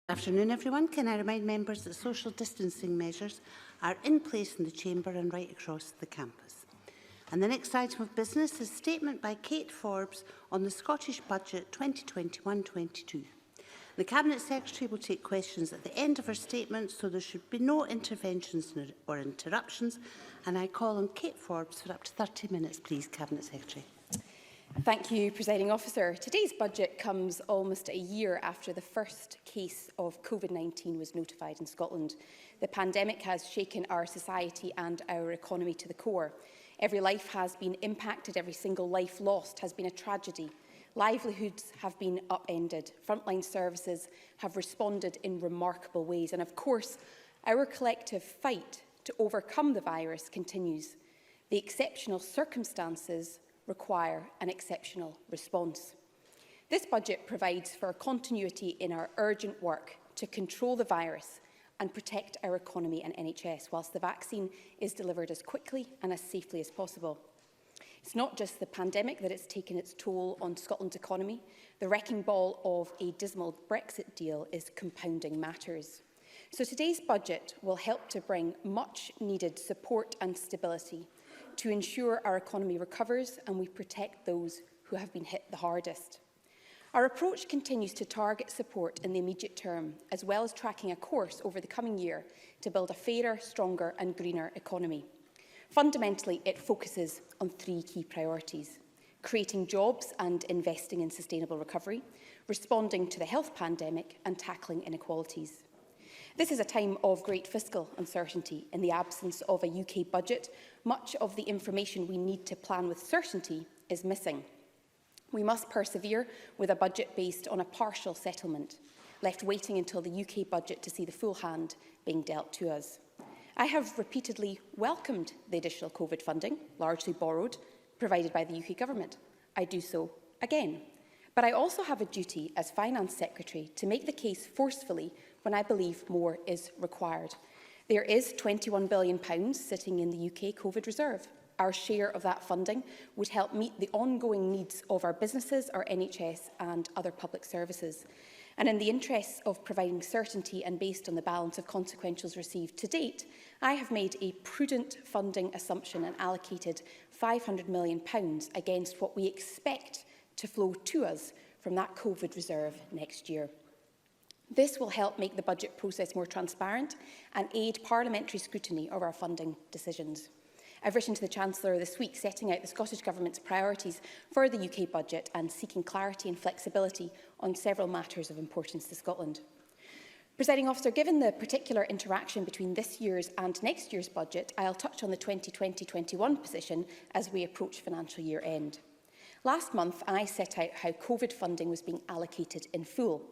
Good afternoon, everyone. Can I remind members that social distancing measures are in place in the chamber and right across the campus. And the next item of business is a statement by Kate Forbes on the Scottish Budget 2021-22. The Cabinet Secretary will take questions at the end of her statement, so there should be no interventions or interruptions. And I call on Kate Forbes for up to 30 minutes, please, Cabinet Secretary. Thank you, Presiding Officer. Today's budget comes almost a year after the first case of COVID-19 was notified in Scotland. The pandemic has shaken our society and our economy to the core. Every life has been impacted, every single life lost has been a tragedy. Livelihoods have been upended. Frontline services have responded in remarkable ways. And of course, our collective fight to overcome the virus continues. The exceptional circumstances require an exceptional response. This budget provides for continuity in our urgent work to control the virus and protect our economy and NHS, whilst the vaccine is delivered as quickly and as safely as possible. It's not just the pandemic that has taken its toll on Scotland's economy. The wrecking ball of a dismal Brexit deal is compounding matters. So today's budget will help to bring much needed support and stability to ensure our economy recovers and we protect those who have been hit the hardest. Our approach continues to target support in the immediate term, as well as tracking a course over the coming year to build a fairer, stronger and greener economy. Fundamentally, it focuses on three key priorities: creating jobs and investing in sustainable recovery, responding to the health pandemic and tackling inequalities. This is a time of great fiscal uncertainty. In the absence of a UK budget, much of the information we need to plan with certainty is missing. We must persevere with a budget based on a partial settlement, left waiting until the UK budget to see the full hand being dealt to us. I have repeatedly welcomed the additional COVID funding, largely borrowed, provided by the UK Government. I do so again. But I also have a duty as Finance Secretary to make the case forcefully when I believe more is required. There is £21 billion sitting in the UK COVID reserve. Our share of that funding would help meet the ongoing needs of our businesses, our NHS and other public services. And in the interests of providing certainty and based on the balance of consequentials received to date, I have made a prudent funding assumption and allocated £500 million against what we expect to flow to us from that COVID reserve next year. This will help make the budget process more transparent and aid parliamentary scrutiny of our funding decisions. I've written to the Chancellor this week setting out the Scottish Government's priorities for the UK budget and seeking clarity and flexibility on several matters of importance to Scotland. Presiding Officer, given the particular interaction between this year's and next year's budget, I'll touch on the 2020-21 position as we approach financial year end. Last month, I set out how COVID funding was being allocated in full.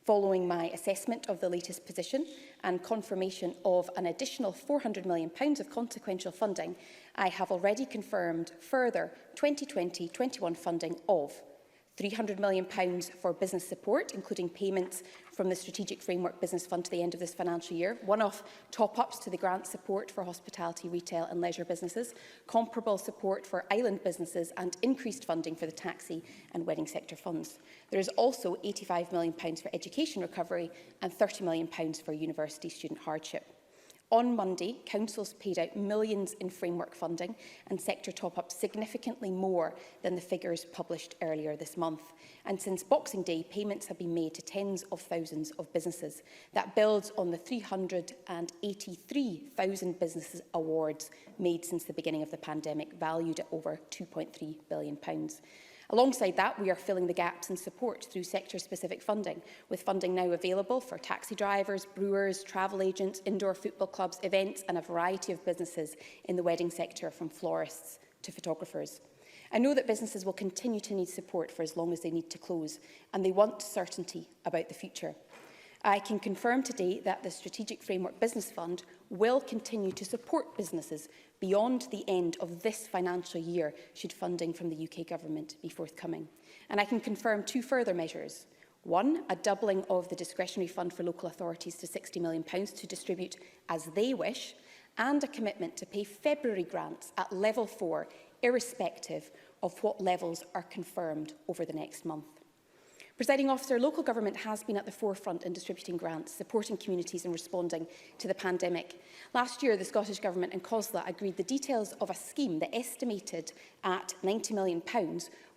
Following my assessment of the latest position and confirmation of an additional £400 million of consequential funding, I have already confirmed further 2020-21 funding of £300 million for business support, including payments from the Strategic Framework Business Fund to the end of this financial year, one-off top-ups to the grant support for hospitality, retail and leisure businesses, comparable support for island businesses and increased funding for the taxi and wedding sector funds. There is also £85 million for education recovery and £30 million for university student hardship. On Monday, councils paid out millions in framework funding and sector top-ups, significantly more than the figures published earlier this month. And since Boxing Day, payments have been made to tens of thousands of businesses. That builds on the 383,000 businesses awards made since the beginning of the pandemic, valued at over £2.3 billion. Alongside that, we are filling the gaps in support through sector-specific funding, with funding now available for taxi drivers, brewers, travel agents, indoor football clubs, events and a variety of businesses in the wedding sector, from florists to photographers. I know that businesses will continue to need support for as long as they need to close, and they want certainty about the future. I can confirm today that the Strategic Framework Business Fund will continue to support businesses beyond the end of this financial year, should funding from the UK Government be forthcoming. And I can confirm two further measures. One, a doubling of the discretionary fund for local authorities to £60 million to distribute as they wish, and a commitment to pay February grants at level 4, irrespective of what levels are confirmed over the next month. Presiding Officer, local government has been at the forefront in distributing grants, supporting communities and responding to the pandemic. Last year, the Scottish Government and COSLA agreed the details of a scheme that, estimated at £90 million,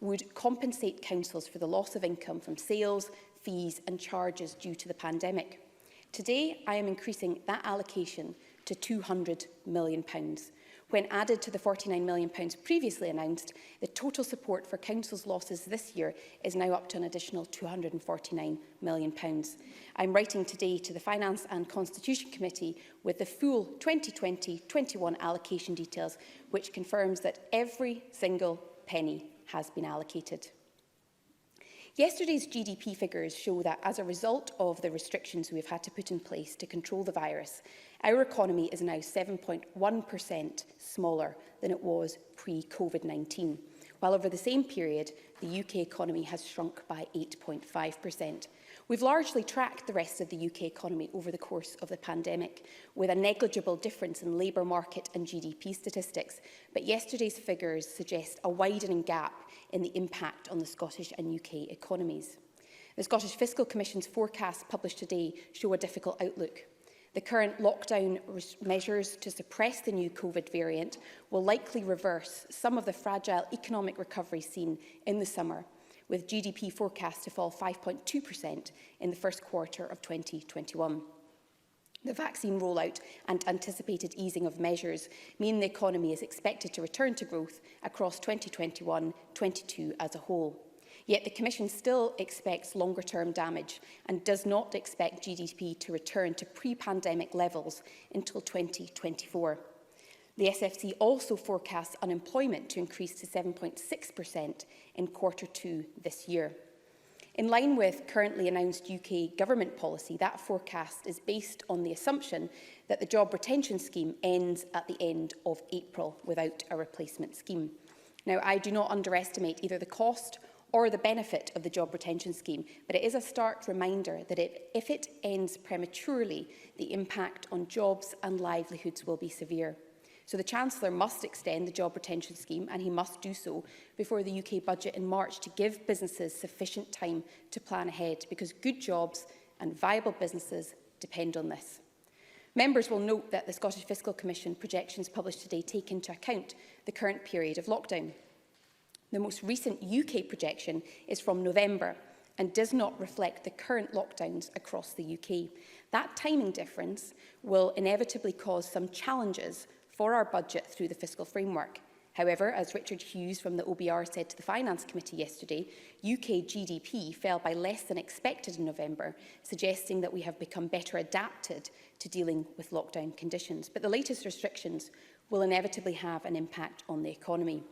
would compensate councils for the loss of income from sales, fees and charges due to the pandemic. Today, I am increasing that allocation to £200 million. When added to the £49 million previously announced, the total support for councils' losses this year is now up to an additional £249 million. I'm writing today to the Finance and Constitution Committee with the full 2020-21 allocation details, which confirms that every single penny has been allocated. Yesterday's GDP figures show that as a result of the restrictions we have had to put in place to control the virus, our economy is now 7.1% smaller than it was pre-COVID-19, while over the same period, the UK economy has shrunk by 8.5%. We've largely tracked the rest of the UK economy over the course of the pandemic, with a negligible difference in labour market and GDP statistics, but yesterday's figures suggest a widening gap in the impact on the Scottish and UK economies. The Scottish Fiscal Commission's forecasts published today show a difficult outlook. The current lockdown measures to suppress the new COVID variant will likely reverse some of the fragile economic recovery seen in the summer, with GDP forecast to fall 5.2% in the first quarter of 2021. The vaccine rollout and anticipated easing of measures mean the economy is expected to return to growth across 2021-22 as a whole. Yet the Commission still expects longer-term damage and does not expect GDP to return to pre-pandemic levels until 2024. The SFC also forecasts unemployment to increase to 7.6% in Q2 this year. In line with currently announced UK government policy, that forecast is based on the assumption that the job retention scheme ends at the end of April without a replacement scheme. Now, I do not underestimate either the cost or the benefit of the job retention scheme, but it is a stark reminder that if it ends prematurely, the impact on jobs and livelihoods will be severe. So the Chancellor must extend the job retention scheme, and he must do so before the UK budget in March to give businesses sufficient time to plan ahead, because good jobs and viable businesses depend on this. Members will note that the Scottish Fiscal Commission projections published today take into account the current period of lockdown. The most recent UK projection is from November and does not reflect the current lockdowns across the UK. That timing difference will inevitably cause some challenges for our budget through the fiscal framework. However, as Richard Hughes from the OBR said to the Finance Committee yesterday, UK GDP fell by less than expected in November, suggesting that we have become better adapted to dealing with lockdown conditions. But the latest restrictions will inevitably have an impact on the economy.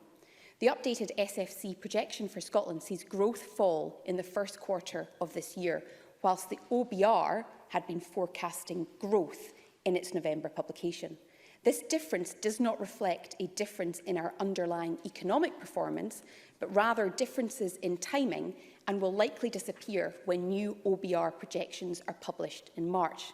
The updated SFC projection for Scotland sees growth fall in the first quarter of this year, whilst the OBR had been forecasting growth in its November publication. This difference does not reflect a difference in our underlying economic performance, but rather differences in timing, and will likely disappear when new OBR projections are published in March.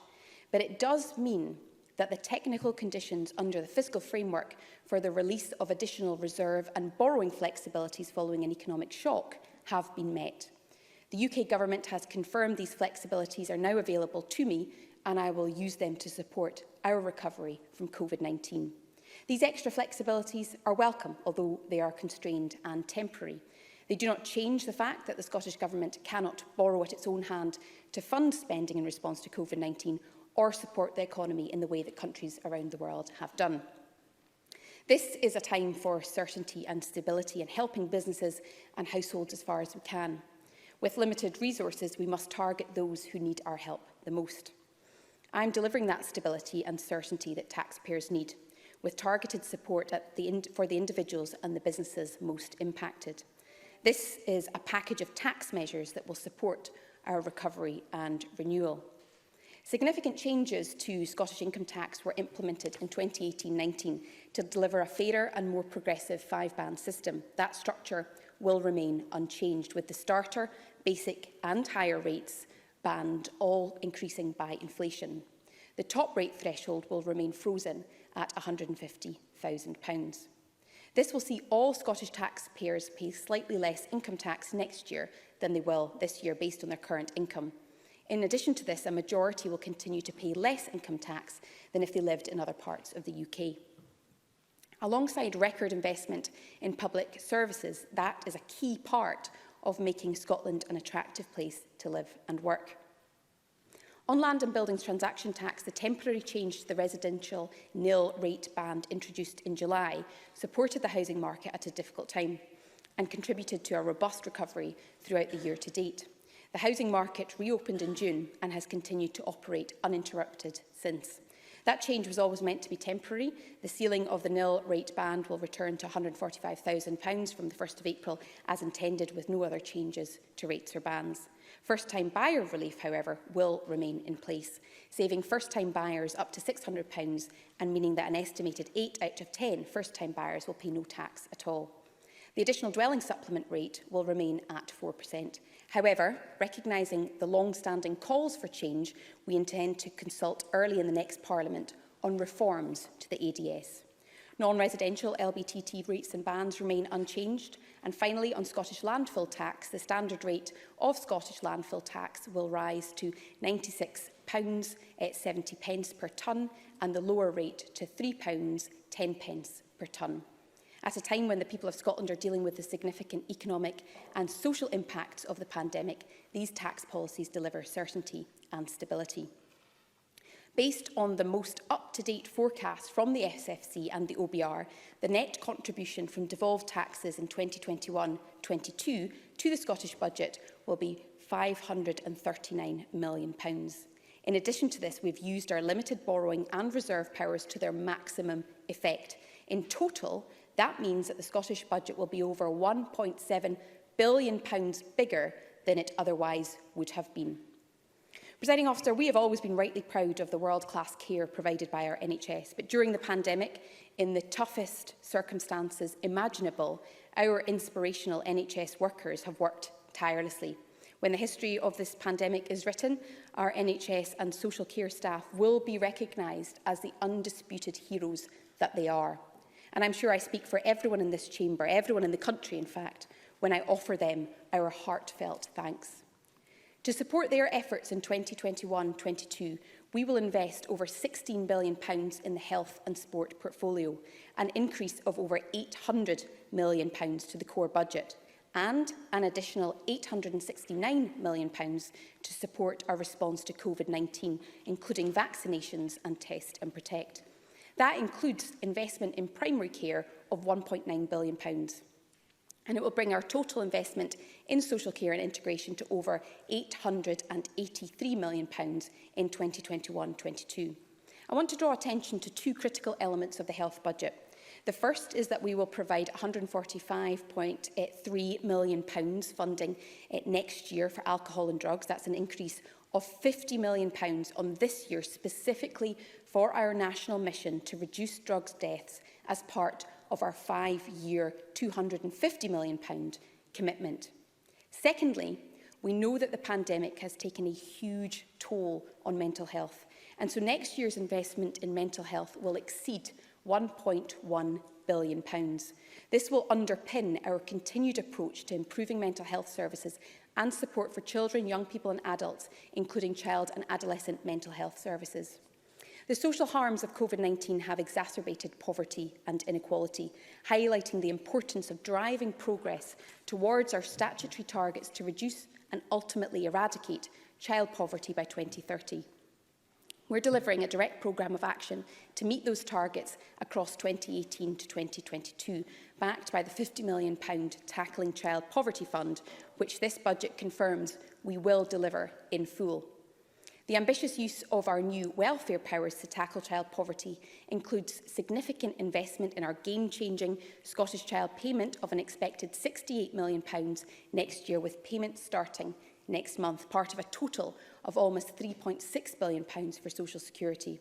But it does mean that the technical conditions under the fiscal framework for the release of additional reserve and borrowing flexibilities following an economic shock have been met. The UK Government has confirmed these flexibilities are now available to me, and I will use them to support our recovery from COVID-19. These extra flexibilities are welcome, although they are constrained and temporary. They do not change the fact that the Scottish Government cannot borrow at its own hand to fund spending in response to COVID-19 or support the economy in the way that countries around the world have done. This is a time for certainty and stability and helping businesses and households as far as we can. With limited resources, we must target those who need our help the most. I'm delivering that stability and certainty that taxpayers need, with targeted support for the individuals and the businesses most impacted. This is a package of tax measures that will support our recovery and renewal. Significant changes to Scottish income tax were implemented in 2018-19 to deliver a fairer and more progressive five-band system. That structure will remain unchanged, with the starter, basic and higher rates band all increasing by inflation. The top rate threshold will remain frozen at £150,000. This will see all Scottish taxpayers pay slightly less income tax next year than they will this year based on their current income. In addition to this, a majority will continue to pay less income tax than if they lived in other parts of the UK. Alongside record investment in public services, that is a key part of making Scotland an attractive place to live and work. On land and buildings transaction tax, the temporary change to the residential nil rate band introduced in July supported the housing market at a difficult time and contributed to a robust recovery throughout the year to date. The housing market reopened in June and has continued to operate uninterrupted since. That change was always meant to be temporary. The ceiling of the nil rate band will return to £145,000 from the 1st of April as intended, with no other changes to rates or bands. First-time buyer relief, however, will remain in place, saving first-time buyers up to £600 and meaning that an estimated 8 out of 10 first-time buyers will pay no tax at all. The additional dwelling supplement rate will remain at 4%. However, recognising the long-standing calls for change, we intend to consult early in the next Parliament on reforms to the ADS. Non-residential LBTT rates and bands remain unchanged. And finally, on Scottish landfill tax, the standard rate of Scottish landfill tax will rise to £96.70 per tonne and the lower rate to £3.10 per tonne. At a time when the people of Scotland are dealing with the significant economic and social impacts of the pandemic, these tax policies deliver certainty and stability. Based on the most up-to-date forecast from the SFC and the OBR, the net contribution from devolved taxes in 2021-22 to the Scottish budget will be £539 million. In addition to this, we've used our limited borrowing and reserve powers to their maximum effect. In total, that means that the Scottish budget will be over £1.7 billion bigger than it otherwise would have been. Presiding Officer, we have always been rightly proud of the world-class care provided by our NHS, but during the pandemic, in the toughest circumstances imaginable, our inspirational NHS workers have worked tirelessly. When the history of this pandemic is written, our NHS and social care staff will be recognised as the undisputed heroes that they are. And I'm sure I speak for everyone in this chamber, everyone in the country, in fact, when I offer them our heartfelt thanks. To support their efforts in 2021-22, we will invest over £16 billion in the health and sport portfolio, an increase of over £800 million to the core budget, and an additional £869 million to support our response to COVID-19, including vaccinations and test and protect. That includes investment in primary care of £1.9 billion. And it will bring our total investment in social care and integration to over £883 million in 2021-22. I want to draw attention to two critical elements of the health budget. The first is that we will provide £145.3 million funding next year for alcohol and drugs. That's an increase of £50 million on this year, specifically for our national mission to reduce drugs deaths as part of our 5-year £250 million commitment. Secondly, we know that the pandemic has taken a huge toll on mental health, and so next year's investment in mental health will exceed £1.1 billion. This will underpin our continued approach to improving mental health services and support for children, young people and adults, including child and adolescent mental health services. The social harms of COVID-19 have exacerbated poverty and inequality, highlighting the importance of driving progress towards our statutory targets to reduce and ultimately eradicate child poverty by 2030. We're delivering a direct programme of action to meet those targets across 2018 to 2022, backed by the £50 million Tackling Child Poverty Fund, which this budget confirms we will deliver in full. The ambitious use of our new welfare powers to tackle child poverty includes significant investment in our game-changing Scottish Child Payment of an expected £68 million next year, with payments starting next month, part of a total of almost £3.6 billion for social security.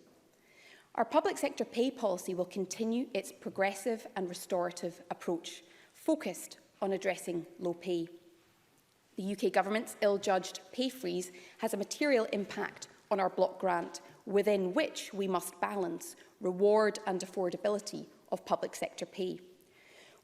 Our public sector pay policy will continue its progressive and restorative approach, focused on addressing low pay. The UK Government's ill-judged pay freeze has a material impact on our block grant, within which we must balance reward and affordability of public sector pay.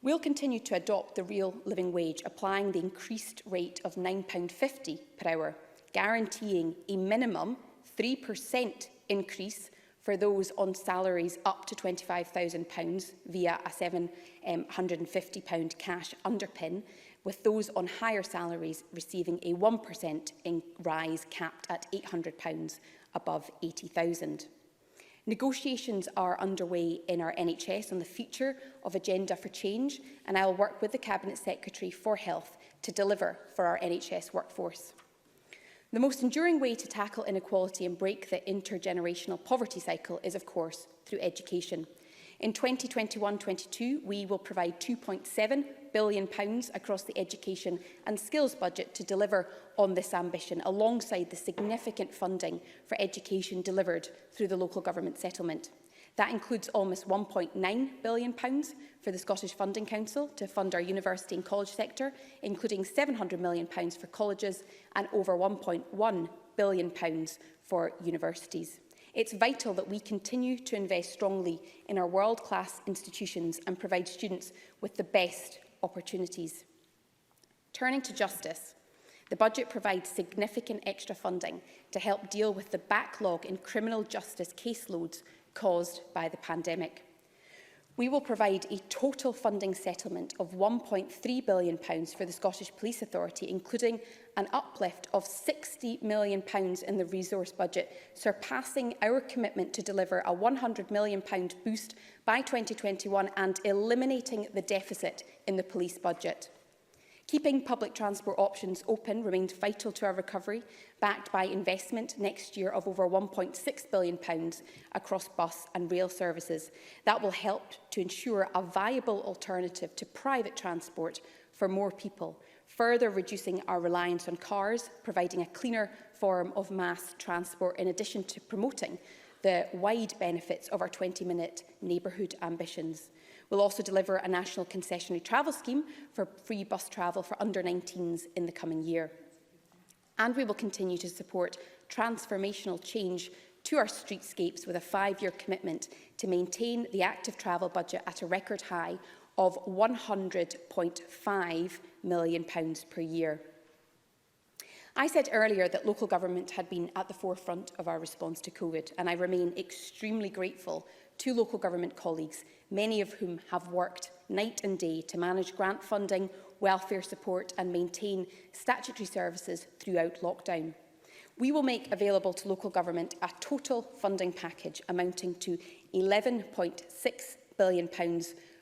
We'll continue to adopt the real living wage, applying the increased rate of £9.50 per hour, guaranteeing a minimum 3% increase for those on salaries up to £25,000 via a £750 cash underpin, with those on higher salaries receiving a 1% rise capped at £800 above £80,000. Negotiations are underway in our NHS on the future of Agenda for Change, and I will work with the Cabinet Secretary for Health to deliver for our NHS workforce. The most enduring way to tackle inequality and break the intergenerational poverty cycle is, of course, through education. In 2021-22, we will provide £2.7 billion across the education and skills budget to deliver on this ambition, alongside the significant funding for education delivered through the local government settlement. That includes almost £1.9 billion for the Scottish Funding Council to fund our university and college sector, including £700 million for colleges and over £1.1 billion for universities. It's vital that we continue to invest strongly in our world-class institutions and provide students with the best opportunities. Turning to justice, the budget provides significant extra funding to help deal with the backlog in criminal justice caseloads caused by the pandemic. We will provide a total funding settlement of £1.3 billion for the Scottish Police Authority, including an uplift of £60 million in the resource budget, surpassing our commitment to deliver a £100 million boost by 2021 and eliminating the deficit in the police budget. Keeping public transport options open remains vital to our recovery, backed by investment next year of over £1.6 billion across bus and rail services. That will help to ensure a viable alternative to private transport for more people, further reducing our reliance on cars, providing a cleaner form of mass transport, in addition to promoting the wide benefits of our 20-minute neighbourhood ambitions. We'll also deliver a national concessionary travel scheme for free bus travel for under-19s in the coming year. And we will continue to support transformational change to our streetscapes with a 5-year commitment to maintain the active travel budget at a record high of £100.5 million per year. I said earlier that local government had been at the forefront of our response to COVID, and I remain extremely grateful to local government colleagues, many of whom have worked night and day to manage grant funding, welfare support and maintain statutory services throughout lockdown. We will make available to local government a total funding package amounting to £11.6 billion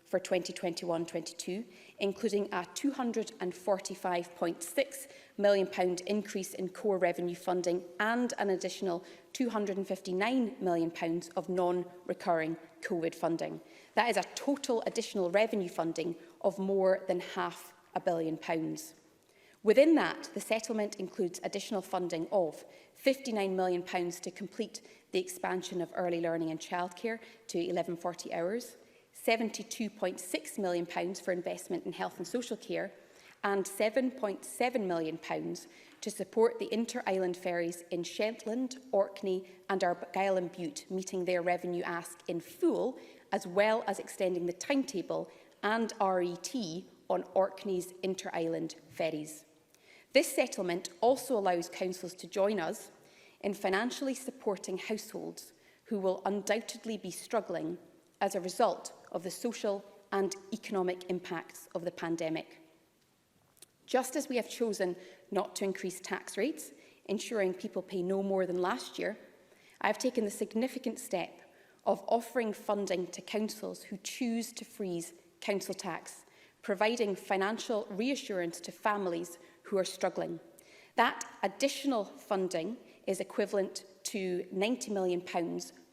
for 2021-22, including a £245.6 million increase in core revenue funding and an additional £259 million of non-recurring COVID funding. That is a total additional revenue funding of more than £500 million. Within that, the settlement includes additional funding of £59 million to complete the expansion of early learning and childcare to 1140 hours, £72.6 million for investment in health and social care, and £7.7 million to support the inter-island ferries in Shetland, Orkney and Argyll and Bute, meeting their revenue ask in full, as well as extending the timetable and RET on Orkney's inter-island ferries. This settlement also allows councils to join us in financially supporting households who will undoubtedly be struggling as a result of the social and economic impacts of the pandemic. Just as we have chosen not to increase tax rates, ensuring people pay no more than last year, I have taken the significant step of offering funding to councils who choose to freeze council tax, providing financial reassurance to families who are struggling. That additional funding is equivalent to £90 million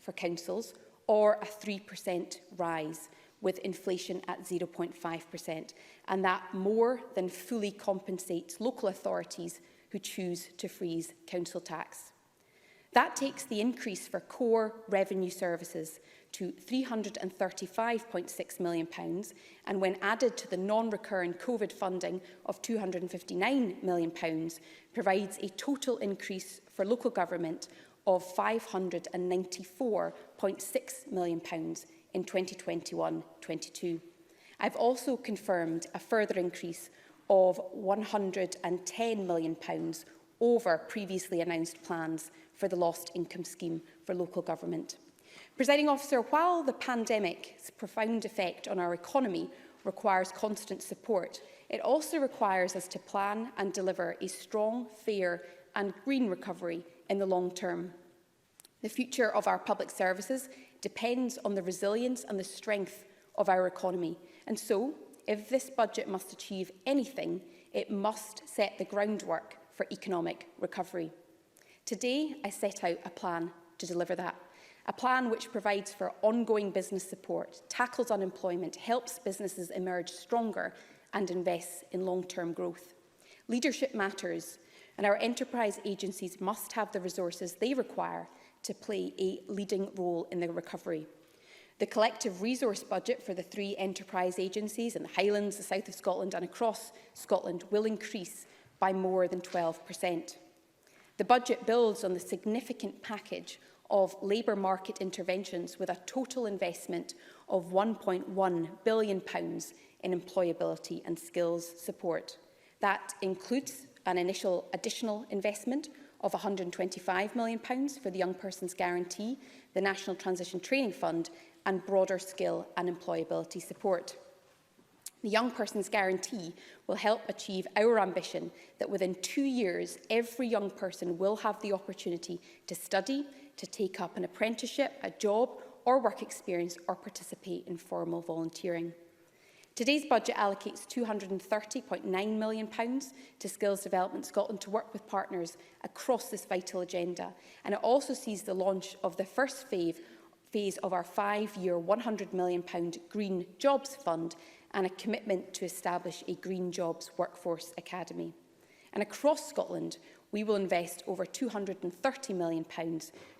for councils, or a 3% rise, with inflation at 0.5%, and that more than fully compensates local authorities who choose to freeze council tax. That takes the increase for core revenue services to £335.6 million, and when added to the non-recurring COVID funding of £259 million, provides a total increase for local government of £594.6 million in 2021-22. I've also confirmed a further increase of £110 million over previously announced plans for the Lost Income Scheme for local government. Presiding Officer, while the pandemic's profound effect on our economy requires constant support, it also requires us to plan and deliver a strong, fair and green recovery in the long term. The future of our public services depends on the resilience and the strength of our economy. And so, if this budget must achieve anything, it must set the groundwork for economic recovery. Today, I set out a plan to deliver that. A plan which provides for ongoing business support, tackles unemployment, helps businesses emerge stronger and invests in long-term growth. Leadership matters, and our enterprise agencies must have the resources they require to play a leading role in the recovery. The collective resource budget for the 3 enterprise agencies in the Highlands, the south of Scotland and across Scotland will increase by more than 12%. The budget builds on the significant package of labour market interventions with a total investment of £1.1 billion in employability and skills support. That includes an initial additional investment of £125 million for the Young Persons Guarantee, the National Transition Training Fund and broader skill and employability support. The Young Persons Guarantee will help achieve our ambition that within 2 years, every young person will have the opportunity to study, to take up an apprenticeship, a job or work experience or participate in formal volunteering. Today's budget allocates £230.9 million to Skills Development Scotland to work with partners across this vital agenda, and it also sees the launch of the first phase of our 5-year £100 million Green Jobs Fund and a commitment to establish a Green Jobs Workforce Academy. And across Scotland, we will invest over £230 million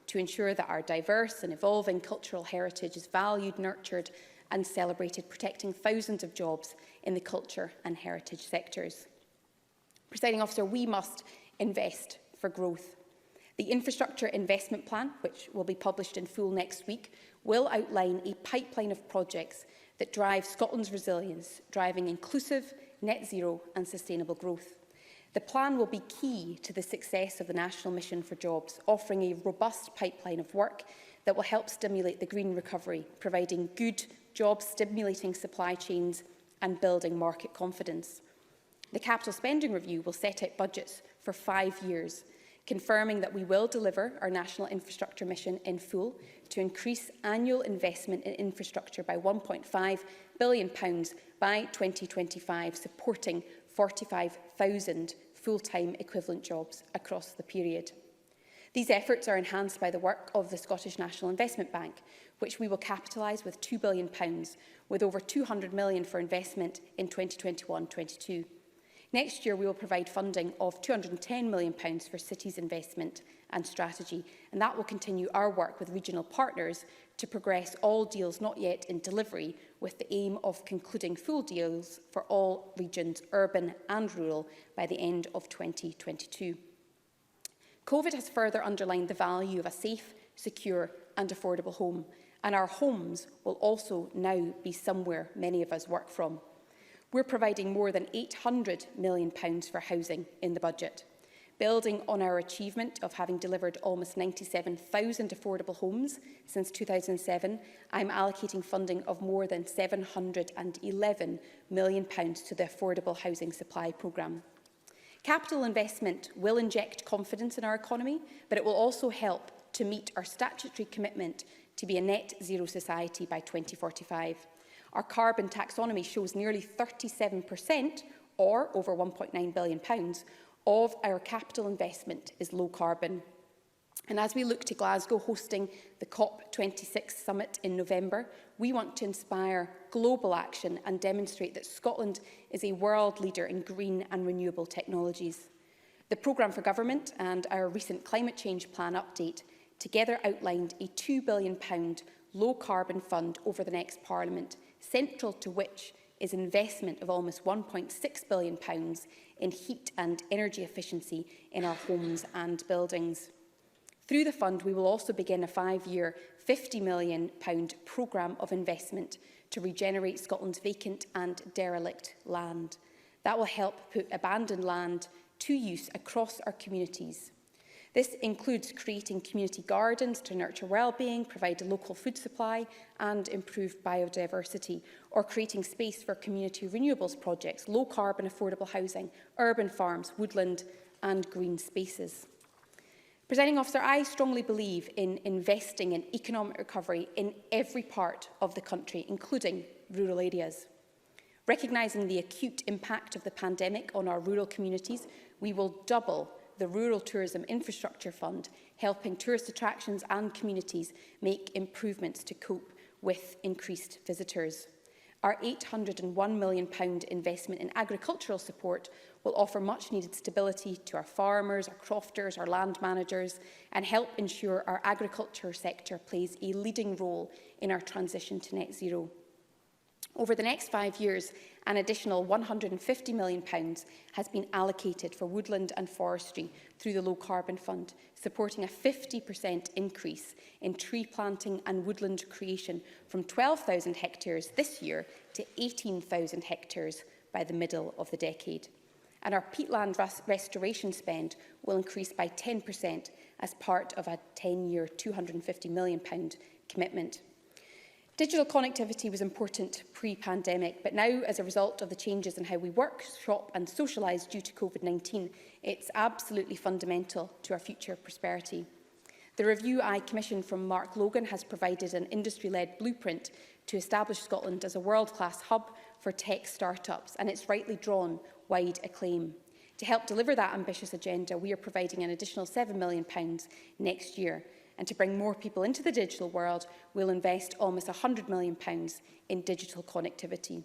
to ensure that our diverse and evolving cultural heritage is valued, nurtured and celebrated, protecting thousands of jobs in the culture and heritage sectors. Presiding Officer, we must invest for growth. The Infrastructure Investment Plan, which will be published in full next week, will outline a pipeline of projects that drive Scotland's resilience, driving inclusive, net zero and sustainable growth. The plan will be key to the success of the National Mission for Jobs, offering a robust pipeline of work that will help stimulate the green recovery, providing good, job-stimulating supply chains and building market confidence. The Capital Spending Review will set out budgets for 5 years, confirming that we will deliver our national infrastructure mission in full to increase annual investment in infrastructure by £1.5 billion by 2025, supporting 45,000 full-time equivalent jobs across the period. These efforts are enhanced by the work of the Scottish National Investment Bank, which we will capitalise with £2 billion, with over £200 million for investment in 2021-22. Next year, we will provide funding of £210 million for cities investment and strategy, and that will continue our work with regional partners to progress all deals not yet in delivery, with the aim of concluding full deals for all regions, urban and rural, by the end of 2022. COVID has further underlined the value of a safe, secure and affordable home, and our homes will also now be somewhere many of us work from. We're providing more than £800 million for housing in the budget. Building on our achievement of having delivered almost 97,000 affordable homes since 2007, I'm allocating funding of more than £711 million to the Affordable Housing Supply Programme. Capital investment will inject confidence in our economy, but it will also help to meet our statutory commitment to be a net zero society by 2045. Our carbon taxonomy shows nearly 37%, or over £1.9 billion, of our capital investment is low carbon. And as we look to Glasgow hosting the COP26 summit in November, we want to inspire global action and demonstrate that Scotland is a world leader in green and renewable technologies. The Programme for Government and our recent climate change plan update together outlined a £2 billion low carbon fund over the next Parliament, central to which is investment of almost £1.6 billion in heat and energy efficiency in our homes and buildings. Through the fund, we will also begin a 5-year £50 million programme of investment to regenerate Scotland's vacant and derelict land. That will help put abandoned land to use across our communities. This includes creating community gardens to nurture well-being, provide a local food supply and improve biodiversity, or creating space for community renewables projects, low-carbon affordable housing, urban farms, woodland and green spaces. Presiding Officer, I strongly believe in investing in economic recovery in every part of the country, including rural areas. Recognising the acute impact of the pandemic on our rural communities, we will double the Rural Tourism Infrastructure Fund, helping tourist attractions and communities make improvements to cope with increased visitors. Our £801 million investment in agricultural support will offer much-needed stability to our farmers, our crofters, our land managers, and help ensure our agriculture sector plays a leading role in our transition to net zero. Over the next 5 years, an additional £150 million has been allocated for woodland and forestry through the Low Carbon Fund, supporting a 50% increase in tree planting and woodland creation from 12,000 hectares this year to 18,000 hectares by the middle of the decade. And our peatland restoration spend will increase by 10% as part of a 10-year £250 million commitment. Digital connectivity was important pre-pandemic, but now, as a result of the changes in how we work, shop and socialise due to COVID-19, it's absolutely fundamental to our future prosperity. The review I commissioned from Mark Logan has provided an industry-led blueprint to establish Scotland as a world-class hub for tech startups, and it's rightly drawn wide acclaim. To help deliver that ambitious agenda, we are providing an additional £7 million next year. And to bring more people into the digital world, we'll invest almost £100 million in digital connectivity.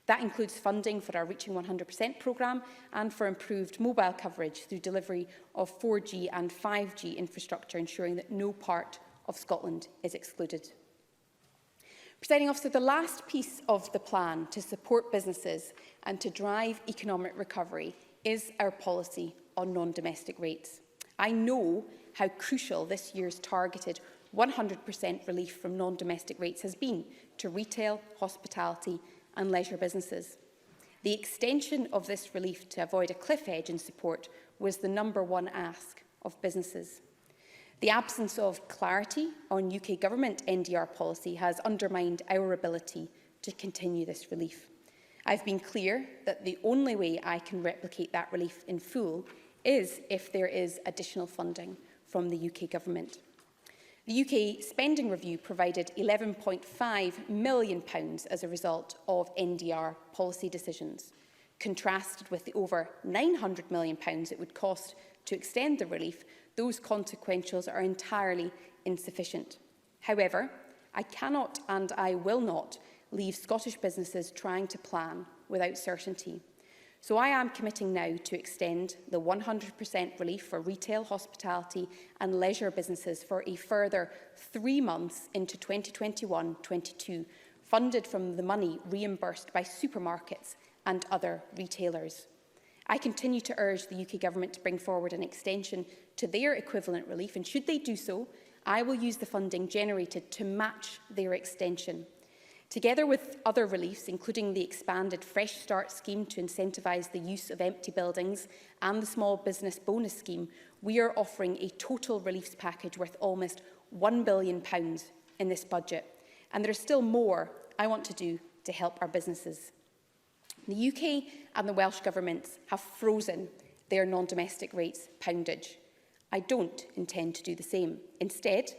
That includes funding for our Reaching 100% programme and for improved mobile coverage through delivery of 4G and 5G infrastructure, ensuring that no part of Scotland is excluded. Presiding Officer, the last piece of the plan to support businesses and to drive economic recovery is our policy on non-domestic rates. I know how crucial this year's targeted 100% relief from non-domestic rates has been to retail, hospitality and leisure businesses. The extension of this relief to avoid a cliff edge in support was the #1 ask of businesses. The absence of clarity on UK Government NDR policy has undermined our ability to continue this relief. I've been clear that the only way I can replicate that relief in full is if there is additional funding from the UK Government. The UK Spending Review provided £11.5 million as a result of NDR policy decisions. Contrasted with the over £900 million it would cost to extend the relief, those consequentials are entirely insufficient. However, I cannot and I will not leave Scottish businesses trying to plan without certainty. So I am committing now to extend the 100% relief for retail, hospitality and leisure businesses for a further 3 months into 2021-22, funded from the money reimbursed by supermarkets and other retailers. I continue to urge the UK Government to bring forward an extension to their equivalent relief, and should they do so, I will use the funding generated to match their extension. Together with other reliefs, including the expanded Fresh Start scheme to incentivise the use of empty buildings and the Small Business Bonus scheme, we are offering a total reliefs package worth almost £1 billion in this budget. And there is still more I want to do to help our businesses. The UK and the Welsh Governments have frozen their non-domestic rates poundage. I don't intend to do the same. Instead,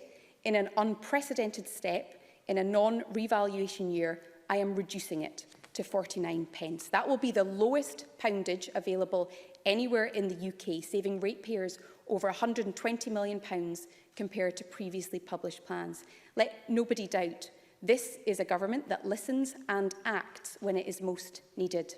in an unprecedented step, in a non-revaluation year, I am reducing it to 49 pence. That will be the lowest poundage available anywhere in the UK, saving ratepayers over £120 million compared to previously published plans. Let nobody doubt, this is a government that listens and acts when it is most needed.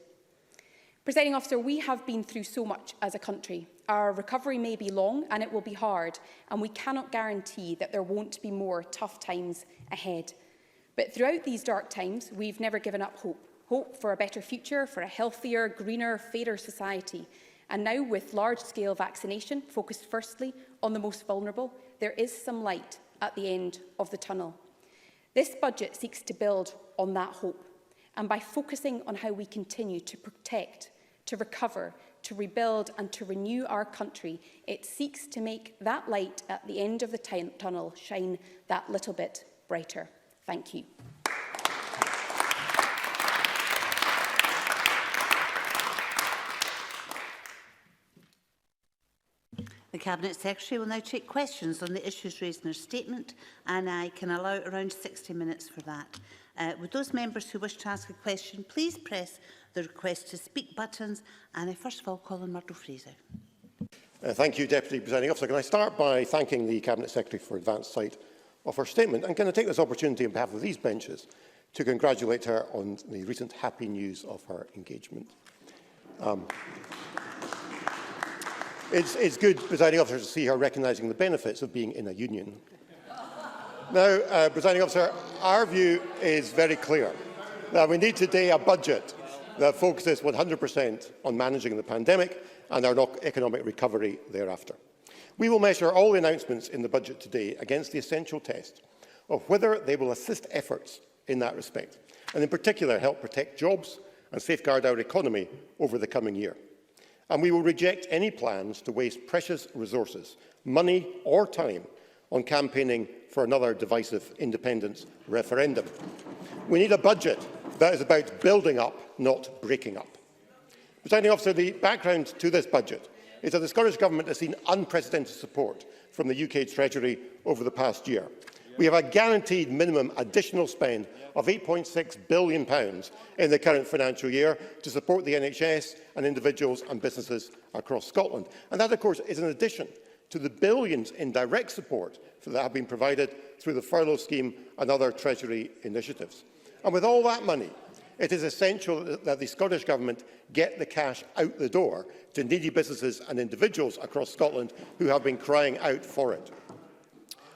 Presiding Officer, we have been through so much as a country. Our recovery may be long and it will be hard, and we cannot guarantee that there won't be more tough times ahead. But throughout these dark times, we've never given up hope. Hope for a better future, for a healthier, greener, fairer society. And now with large-scale vaccination focused firstly on the most vulnerable, there is some light at the end of the tunnel. This budget seeks to build on that hope, and by focusing on how we continue to protect, to recover, to rebuild and to renew our country, it seeks to make that light at the end of the tunnel shine that little bit brighter. Thank you. The Cabinet Secretary will now take questions on the issues raised in her statement, and I can allow around 60 minutes for that. Would those members who wish to ask a question please press the request to speak buttons, and I first of all call on Murdo Fraser. Thank you, Deputy Presiding Officer. Can I start by thanking the Cabinet Secretary for advance sight of her statement, and can I take this opportunity on behalf of these benches to congratulate her on the recent happy news of her engagement. It's good, Presiding Officer, to see her recognising the benefits of being in a union. Now, Presiding Officer, our view is very clear that we need today a budget that focuses 100% on managing the pandemic and our economic recovery thereafter. We will measure all the announcements in the budget today against the essential test of whether they will assist efforts in that respect, and in particular help protect jobs and safeguard our economy over the coming year. And we will reject any plans to waste precious resources, money or time on campaigning for another divisive independence referendum. We need a budget that is about building up, not breaking up. Presiding Officer, the background to this budget is that the Scottish Government has seen unprecedented support from the UK Treasury over the past year. We have a guaranteed minimum additional spend of £8.6 billion in the current financial year to support the NHS and individuals and businesses across Scotland. And that, of course, is in addition to the billions in direct support that have been provided through the furlough scheme and other Treasury initiatives. And with all that money, it is essential that the Scottish Government get the cash out the door to needy businesses and individuals across Scotland who have been crying out for it.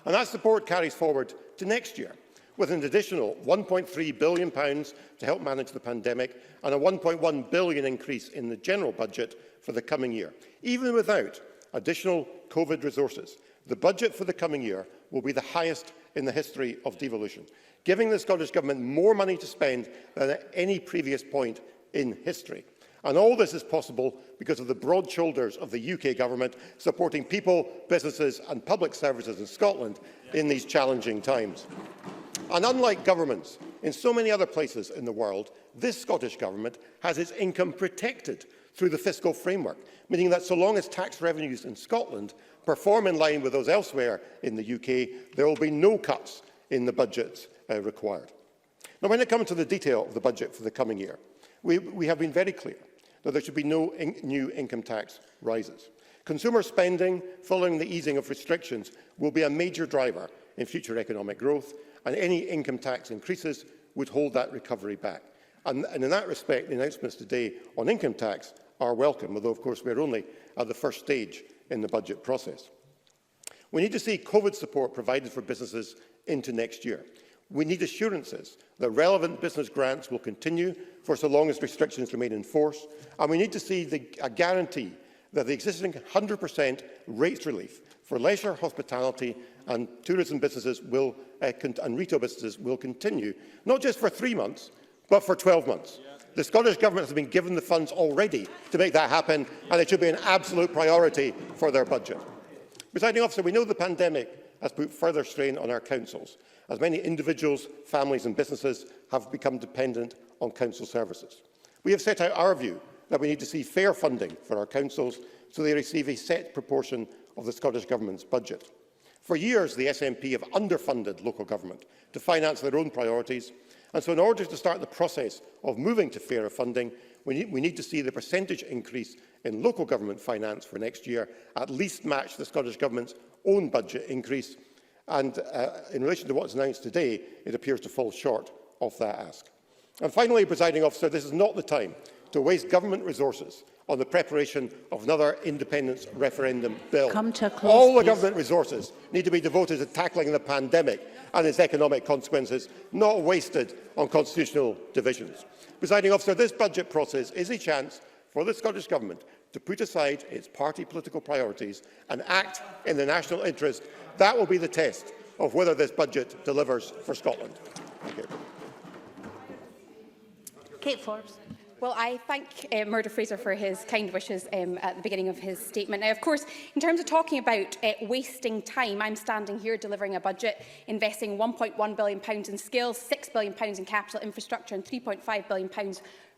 And that support carries forward to next year, with an additional £1.3 billion to help manage the pandemic and a £1.1 billion increase in the general budget for the coming year. Even without additional COVID resources, the budget for the coming year will be the highest in the history of devolution, giving the Scottish Government more money to spend than at any previous point in history. And all this is possible because of the broad shoulders of the UK Government supporting people, businesses and public services in Scotland in these challenging times. And unlike governments in so many other places in the world, this Scottish Government has its income protected through the fiscal framework, meaning that so long as tax revenues in Scotland perform in line with those elsewhere in the UK, there will be no cuts in the budgets required. Now, when it comes to the detail of the budget for the coming year, we have been very clear that there should be no new income tax rises. Consumer spending following the easing of restrictions will be a major driver in future economic growth, and any income tax increases would hold that recovery back. And in that respect, the announcements today on income tax are welcome, although of course we're only at the first stage in the budget process. We need to see COVID support provided for businesses into next year. We need assurances that relevant business grants will continue for so long as restrictions remain in force, and we need to see a guarantee that the existing 100% rates relief for leisure, hospitality and tourism businesses and retail businesses will continue, not just for 3 months, but for 12 months. The Scottish Government has been given the funds already to make that happen, and it should be an absolute priority for their budget. Presiding Officer, we know the pandemic has put further strain on our councils, as many individuals, families and businesses have become dependent on council services. We have set out our view that we need to see fair funding for our councils so they receive a set proportion of the Scottish Government's budget. For years, the SNP have underfunded local government to finance their own priorities, and so in order to start the process of moving to fairer funding, we need to see the percentage increase in local government finance for next year at least match the Scottish Government's own budget increase. And in relation to what is announced today, it appears to fall short of that ask. And finally, Presiding Officer, this is not the time to waste government resources on the preparation of another independence referendum bill. All the government resources need to be devoted to tackling the pandemic and its economic consequences, not wasted on constitutional divisions. Presiding Officer, this budget process is a chance for the Scottish Government to put aside its party political priorities and act in the national interest That will be the test of whether this budget delivers for Scotland. Thank you. Kate Forbes. Well, I thank Murdo Fraser for his kind wishes at the beginning of his statement. Now, of course, in terms of talking about wasting time, I'm standing here delivering a budget investing £1.1 billion in skills, £6 billion in capital infrastructure and £3.5 billion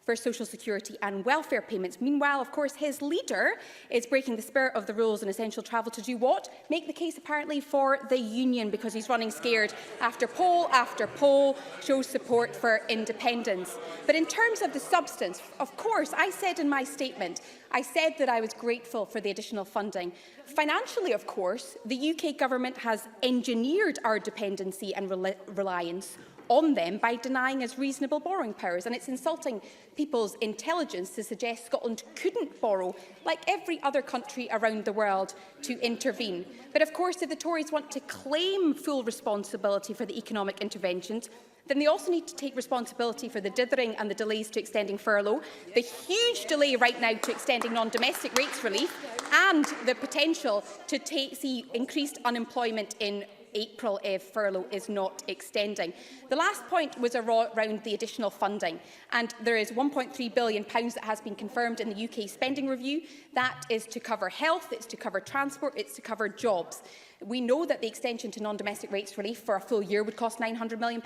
for social security and welfare payments. Meanwhile, of course, his leader is breaking the spirit of the rules on essential travel to do what? Make the case, apparently, for the union, because he's running scared after poll shows support for independence. But in terms of the substance, of course, I said in my statement, I said that I was grateful for the additional funding. Financially, of course, the UK government has engineered our dependency and reliance on them by denying us reasonable borrowing powers, and it's insulting people's intelligence to suggest Scotland couldn't borrow, like every other country around the world, to intervene. But of course, if the Tories want to claim full responsibility for the economic interventions, then they also need to take responsibility for the dithering and the delays to extending furlough, the huge delay right now to extending non-domestic rates relief, and the potential to see increased unemployment in April if furlough is not extending. The last point was around the additional funding, and there is £1.3 billion that has been confirmed in the UK spending review. That is to cover health, it's to cover transport, it's to cover jobs. We know that the extension to non-domestic rates relief for a full year would cost £900 million.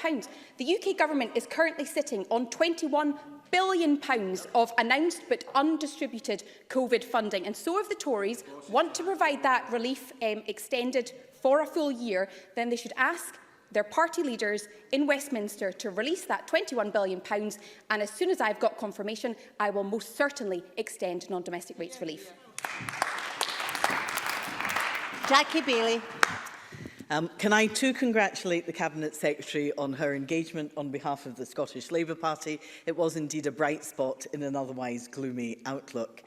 The UK government is currently sitting on £21 billion of announced but undistributed COVID funding, and so if the Tories want to provide that relief extended for a full year, then they should ask their party leaders in Westminster to release that £21 billion, and as soon as I've got confirmation, I will most certainly extend non-domestic rates relief. Jackie Bailey. Can I too congratulate the Cabinet Secretary on her engagement on behalf of the Scottish Labour Party. It was indeed a bright spot in an otherwise gloomy outlook.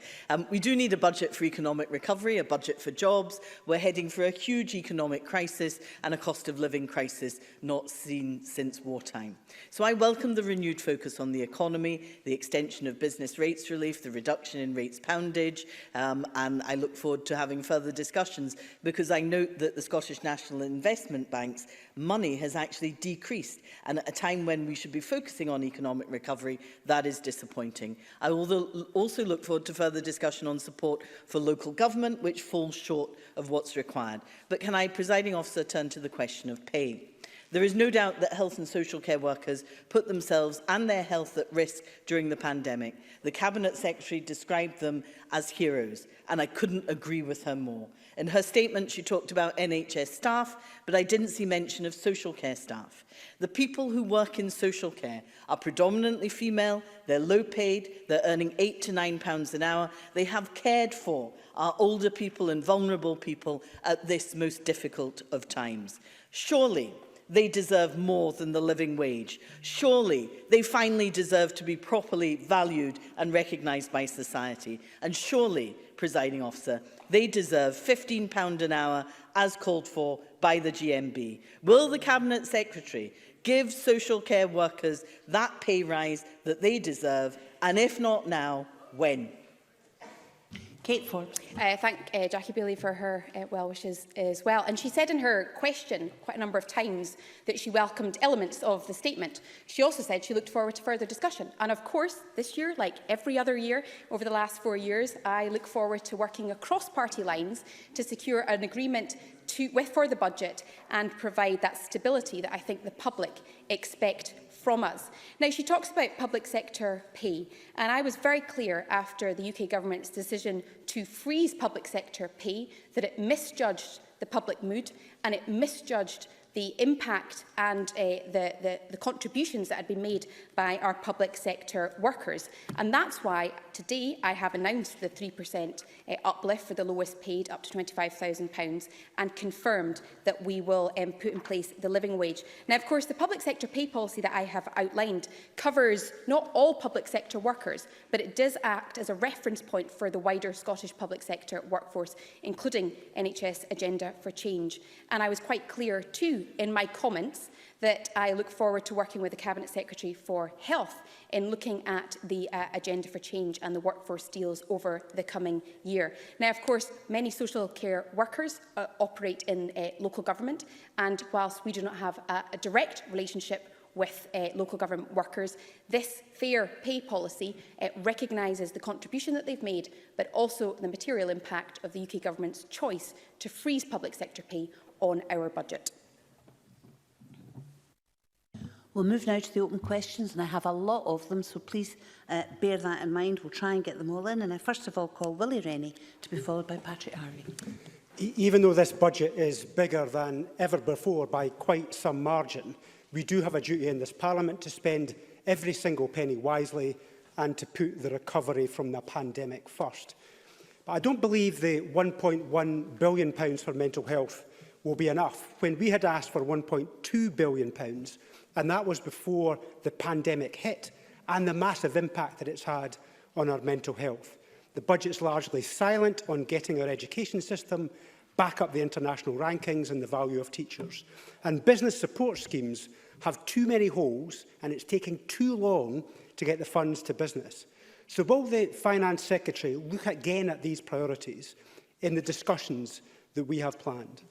We do need a budget for economic recovery, a budget for jobs. We're heading for a huge economic crisis and a cost of living crisis not seen since wartime. So I welcome the renewed focus on the economy, the extension of business rates relief, the reduction in rates poundage, and I look forward to having further discussions, because I note that the Scottish National Investment Bank's money has actually decreased, and at a time when we should be focusing on economic recovery, that is disappointing. I will also look forward to further discussion on support for local government, which falls short of what's required. But can I, Presiding Officer, turn to the question of pay? There is no doubt that health and social care workers put themselves and their health at risk during the pandemic. The Cabinet Secretary described them as heroes, and I couldn't agree with her more. In her statement, she talked about NHS staff, but I didn't see mention of social care staff. The people who work in social care are predominantly female, they're low paid, they're earning £8 to £9 an hour. They have cared for our older people and vulnerable people at this most difficult of times. Surely they deserve more than the living wage. Surely they finally deserve to be properly valued and recognised by society. And surely, Presiding Officer, they deserve £15 an hour as called for by the GMB. Will the Cabinet Secretary give social care workers that pay rise that they deserve? And if not now, when? Kate Forbes. Thank Jackie Bailey for her well wishes as well. And she said in her question quite a number of times that she welcomed elements of the statement. She also said she looked forward to further discussion. And of course, this year, like every other year over the last 4 years, I look forward to working across party lines to secure an agreement for the budget and provide that stability that I think the public expect from us. Now, she talks about public sector pay, and I was very clear after the UK government's decision to freeze public sector pay that it misjudged the public mood and it misjudged the impact and the contributions that had been made by our public sector workers. And that's why today I have announced the 3% uplift for the lowest paid up to £25,000 and confirmed that we will put in place the living wage. Now, of course, the public sector pay policy that I have outlined covers not all public sector workers, but it does act as a reference point for the wider Scottish public sector workforce, including NHS Agenda for Change. And I was quite clear too too in my comments that I look forward to working with the Cabinet Secretary for Health in looking at the agenda for change and the workforce deals over the coming year. Now, of course, many social care workers operate in local government, and whilst we do not have a direct relationship with local government workers, this fair pay policy recognises the contribution that they've made, but also the material impact of the UK Government's choice to freeze public sector pay on our budget. We'll move now to the open questions, and I have a lot of them, so please bear that in mind. We'll try and get them all in. And I first of all call Willie Rennie to be followed by Patrick Harvey. Even though this budget is bigger than ever before by quite some margin, we do have a duty in this Parliament to spend every single penny wisely and to put the recovery from the pandemic first. But I don't believe the £1.1 billion for mental health will be enough, when we had asked for £1.2 billion, and that was before the pandemic hit and the massive impact that it's had on our mental health. The budget's largely silent on getting our education system back up the international rankings and the value of teachers. And business support schemes have too many holes, and it's taking too long to get the funds to business. So will the Finance Secretary look again at these priorities in the discussions that we have planned?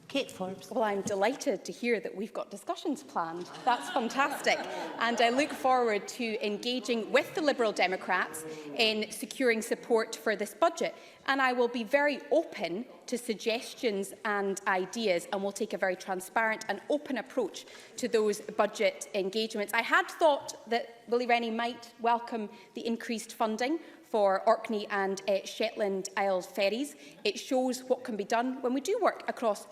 Kate Forbes. Well, I'm delighted to hear that we've got discussions planned. That's fantastic. And I look forward to engaging with the Liberal Democrats in securing support for this budget. And I will be very open to suggestions and ideas, and we'll take a very transparent and open approach to those budget engagements. I had thought that Willie Rennie might welcome the increased funding for Orkney and Shetland Isles ferries. It shows what can be done when we do work across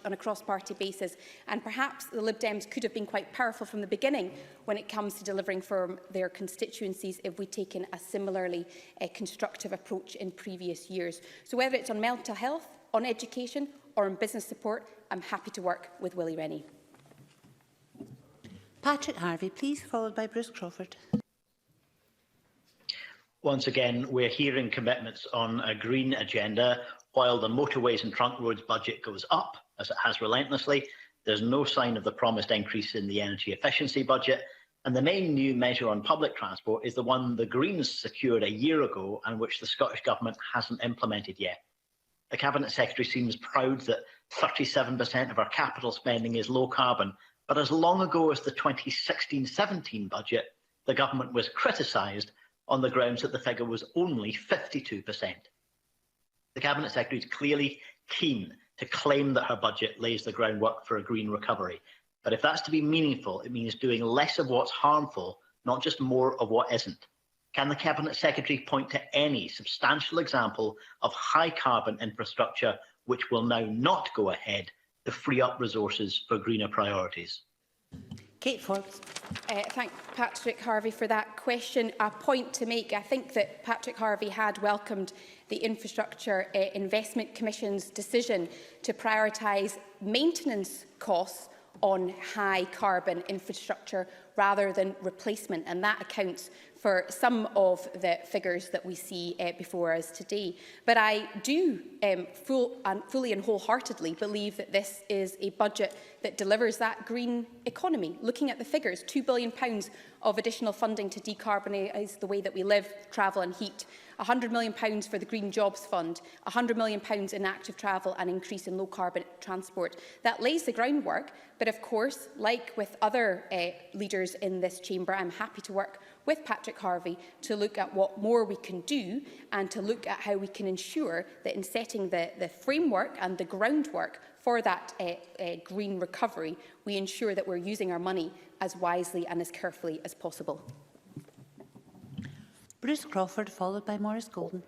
on a cross-party basis, and perhaps the Lib Dems could have been quite powerful from the beginning when it comes to delivering for their constituencies if we'd taken a similarly constructive approach in previous years. So whether it's on mental health, on education or on business support, I'm happy to work with Willie Rennie. Patrick Harvey, please, followed by Bruce Crawford. Once again, we're hearing commitments on a green agenda. While the motorways and trunk roads budget goes up, as it has relentlessly, there's no sign of the promised increase in the energy efficiency budget. And the main new measure on public transport is the one the Greens secured a year ago and which the Scottish Government hasn't implemented yet. The Cabinet Secretary seems proud that 37% of our capital spending is low carbon, but as long ago as the 2016-17 budget, the Government was criticised on the grounds that the figure was only 52%. The Cabinet Secretary is clearly keen to claim that her budget lays the groundwork for a green recovery. But if that's to be meaningful, it means doing less of what's harmful, not just more of what isn't. Can the Cabinet Secretary point to any substantial example of high carbon infrastructure which will now not go ahead to free up resources for greener priorities? Kate Forbes. Thank Patrick Harvey for that question. A point to make, I think that Patrick Harvey had welcomed the Infrastructure Investment Commission's decision to prioritise maintenance costs on high carbon infrastructure rather than replacement, and that accounts for some of the figures that we see before us today. But I do fully and wholeheartedly believe that this is a budget that delivers that green economy. Looking at the figures, £2 billion of additional funding to decarbonise the way that we live, travel and heat, £100 million for the Green Jobs Fund, £100 million in active travel and increase in low-carbon transport. That lays the groundwork, but of course, like with other leaders in this chamber, I'm happy to work with Patrick Harvey to look at what more we can do and to look at how we can ensure that in setting the framework and the groundwork for that green recovery, we ensure that we're using our money as wisely and as carefully as possible. Bruce Crawford, followed by Maurice Golden.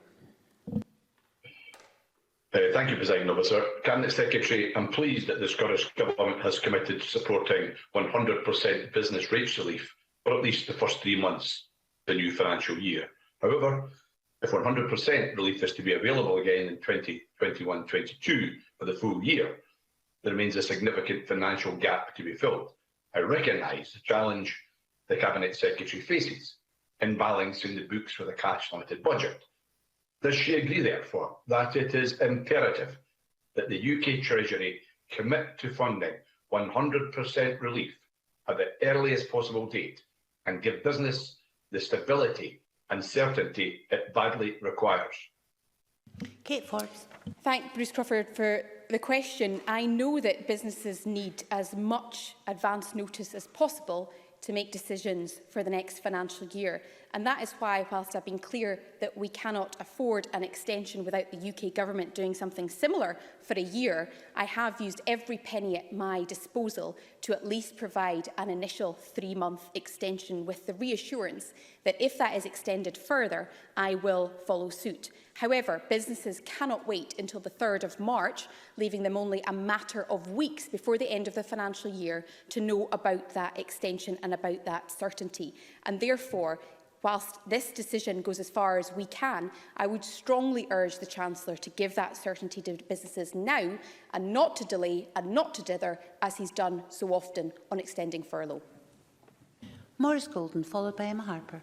Thank you, Presiding Officer. Cabinet Secretary, I'm pleased that the Scottish Government has committed to supporting 100% business rates relief for at least the first 3 months of the new financial year. However, if 100% relief is to be available again in 2021-22 for the full year, there remains a significant financial gap to be filled. I recognise the challenge the Cabinet Secretary faces in balancing the books with a cash-limited budget. Does she agree, therefore, that it is imperative that the UK Treasury commit to funding 100% relief at the earliest possible date and give business the stability and certainty it badly requires? Kate Forbes. Thank Bruce Crawford for the question. I know that businesses need as much advance notice as possible to make decisions for the next financial year. And that is why, whilst I've been clear that we cannot afford an extension without the UK Government doing something similar for a year, I have used every penny at my disposal to at least provide an initial 3-month extension with the reassurance that if that is extended further, I will follow suit. However, businesses cannot wait until the 3rd of March, leaving them only a matter of weeks before the end of the financial year to know about that extension and about that certainty. And therefore, whilst this decision goes as far as we can, I would strongly urge the Chancellor to give that certainty to businesses now and not to delay and not to dither, as he's done so often on extending furlough. Maurice Golden, followed by Emma Harper.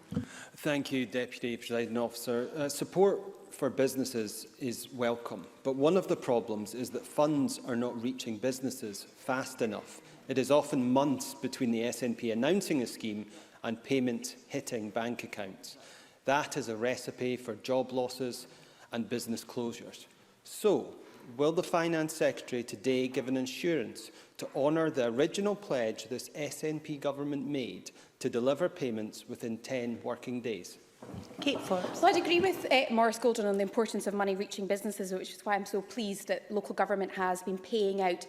Thank you, Deputy Presiding Officer. Support for businesses is welcome, but one of the problems is that funds are not reaching businesses fast enough. It is often months between the SNP announcing a scheme and payment hitting bank accounts. That is a recipe for job losses and business closures. So, will the Finance Secretary today give an assurance to honour the original pledge this SNP government made to deliver payments within 10 working days? Kate Forbes. Well, I'd agree with Maurice Golden on the importance of money reaching businesses, which is why I'm so pleased that local government has been paying out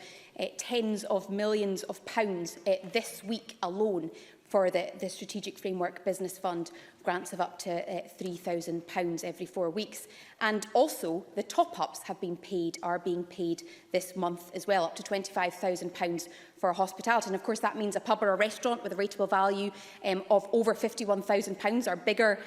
tens of millions of pounds this week alone for the Strategic Framework Business Fund, grants of up to £3,000 every 4 weeks. And also, the top-ups are being paid this month as well, up to £25,000 for hospitality. And of course, that means a pub or a restaurant with a rateable value of over £51,000 or bigger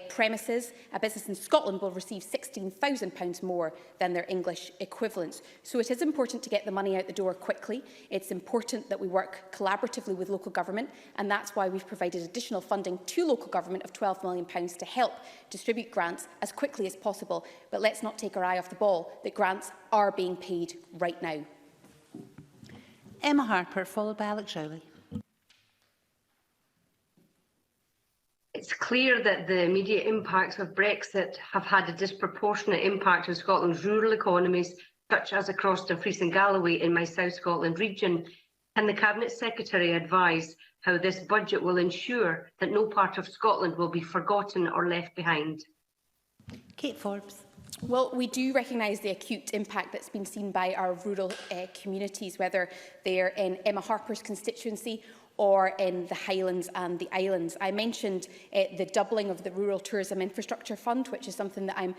premises. A business in Scotland will receive £16,000 more than their English equivalents. So it is important to get the money out the door quickly. It's important that we work collaboratively with local government, and that's why we've provided additional funding to local government of £12 million to help distribute grants as quickly as possible. But let's not take our eye off the ball, that grants are being paid right now. Emma Harper, followed by Alex Rowley. It's clear that the immediate impacts of Brexit have had a disproportionate impact on Scotland's rural economies, such as across Dumfries and Galloway in my South Scotland region. Can the Cabinet Secretary advise how this budget will ensure that no part of Scotland will be forgotten or left behind? Kate Forbes. Well, we do recognise the acute impact that's been seen by our rural communities, whether they're in Emma Harper's constituency or in the Highlands and the Islands. I mentioned the doubling of the Rural Tourism Infrastructure Fund, which is something that I'm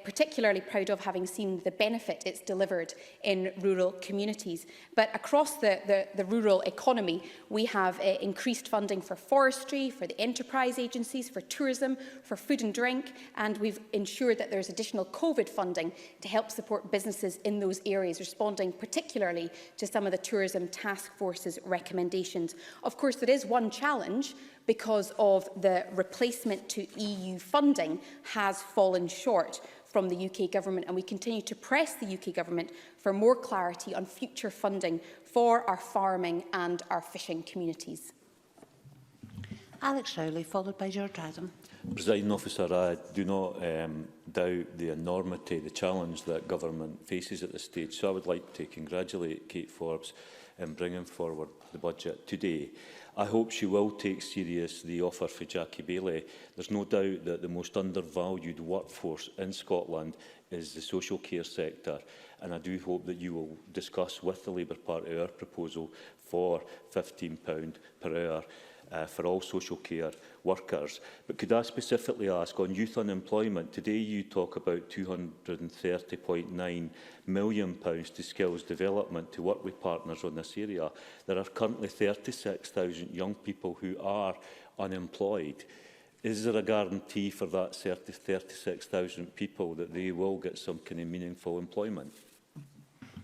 particularly proud of, having seen the benefit it's delivered in rural communities. But across the rural economy, we have increased funding for forestry, for the enterprise agencies, for tourism, for food and drink, and we've ensured that there's additional COVID funding to help support businesses in those areas, responding particularly to some of the Tourism Task Force's recommendations. Of course, there is one challenge because of the replacement to EU funding has fallen short from the UK Government, and we continue to press the UK Government for more clarity on future funding for our farming and our fishing communities. Alex Rowley, followed by George Adam. Presiding Officer, I do not doubt the enormity, the challenge that government faces at this stage. So I would like to congratulate Kate Forbes in bringing forward the budget today. I hope she will take serious the offer for Jackie Baillie. There's no doubt that the most undervalued workforce in Scotland is the social care sector, and I do hope that you will discuss with the Labour Party our proposal for £15 per hour for all social care workers. But could I specifically ask, on youth unemployment, today you talk about £230.9 million to skills development to work with partners on this area. There are currently 36,000 young people who are unemployed. Is there a guarantee for that 36,000 people that they will get some kind of meaningful employment?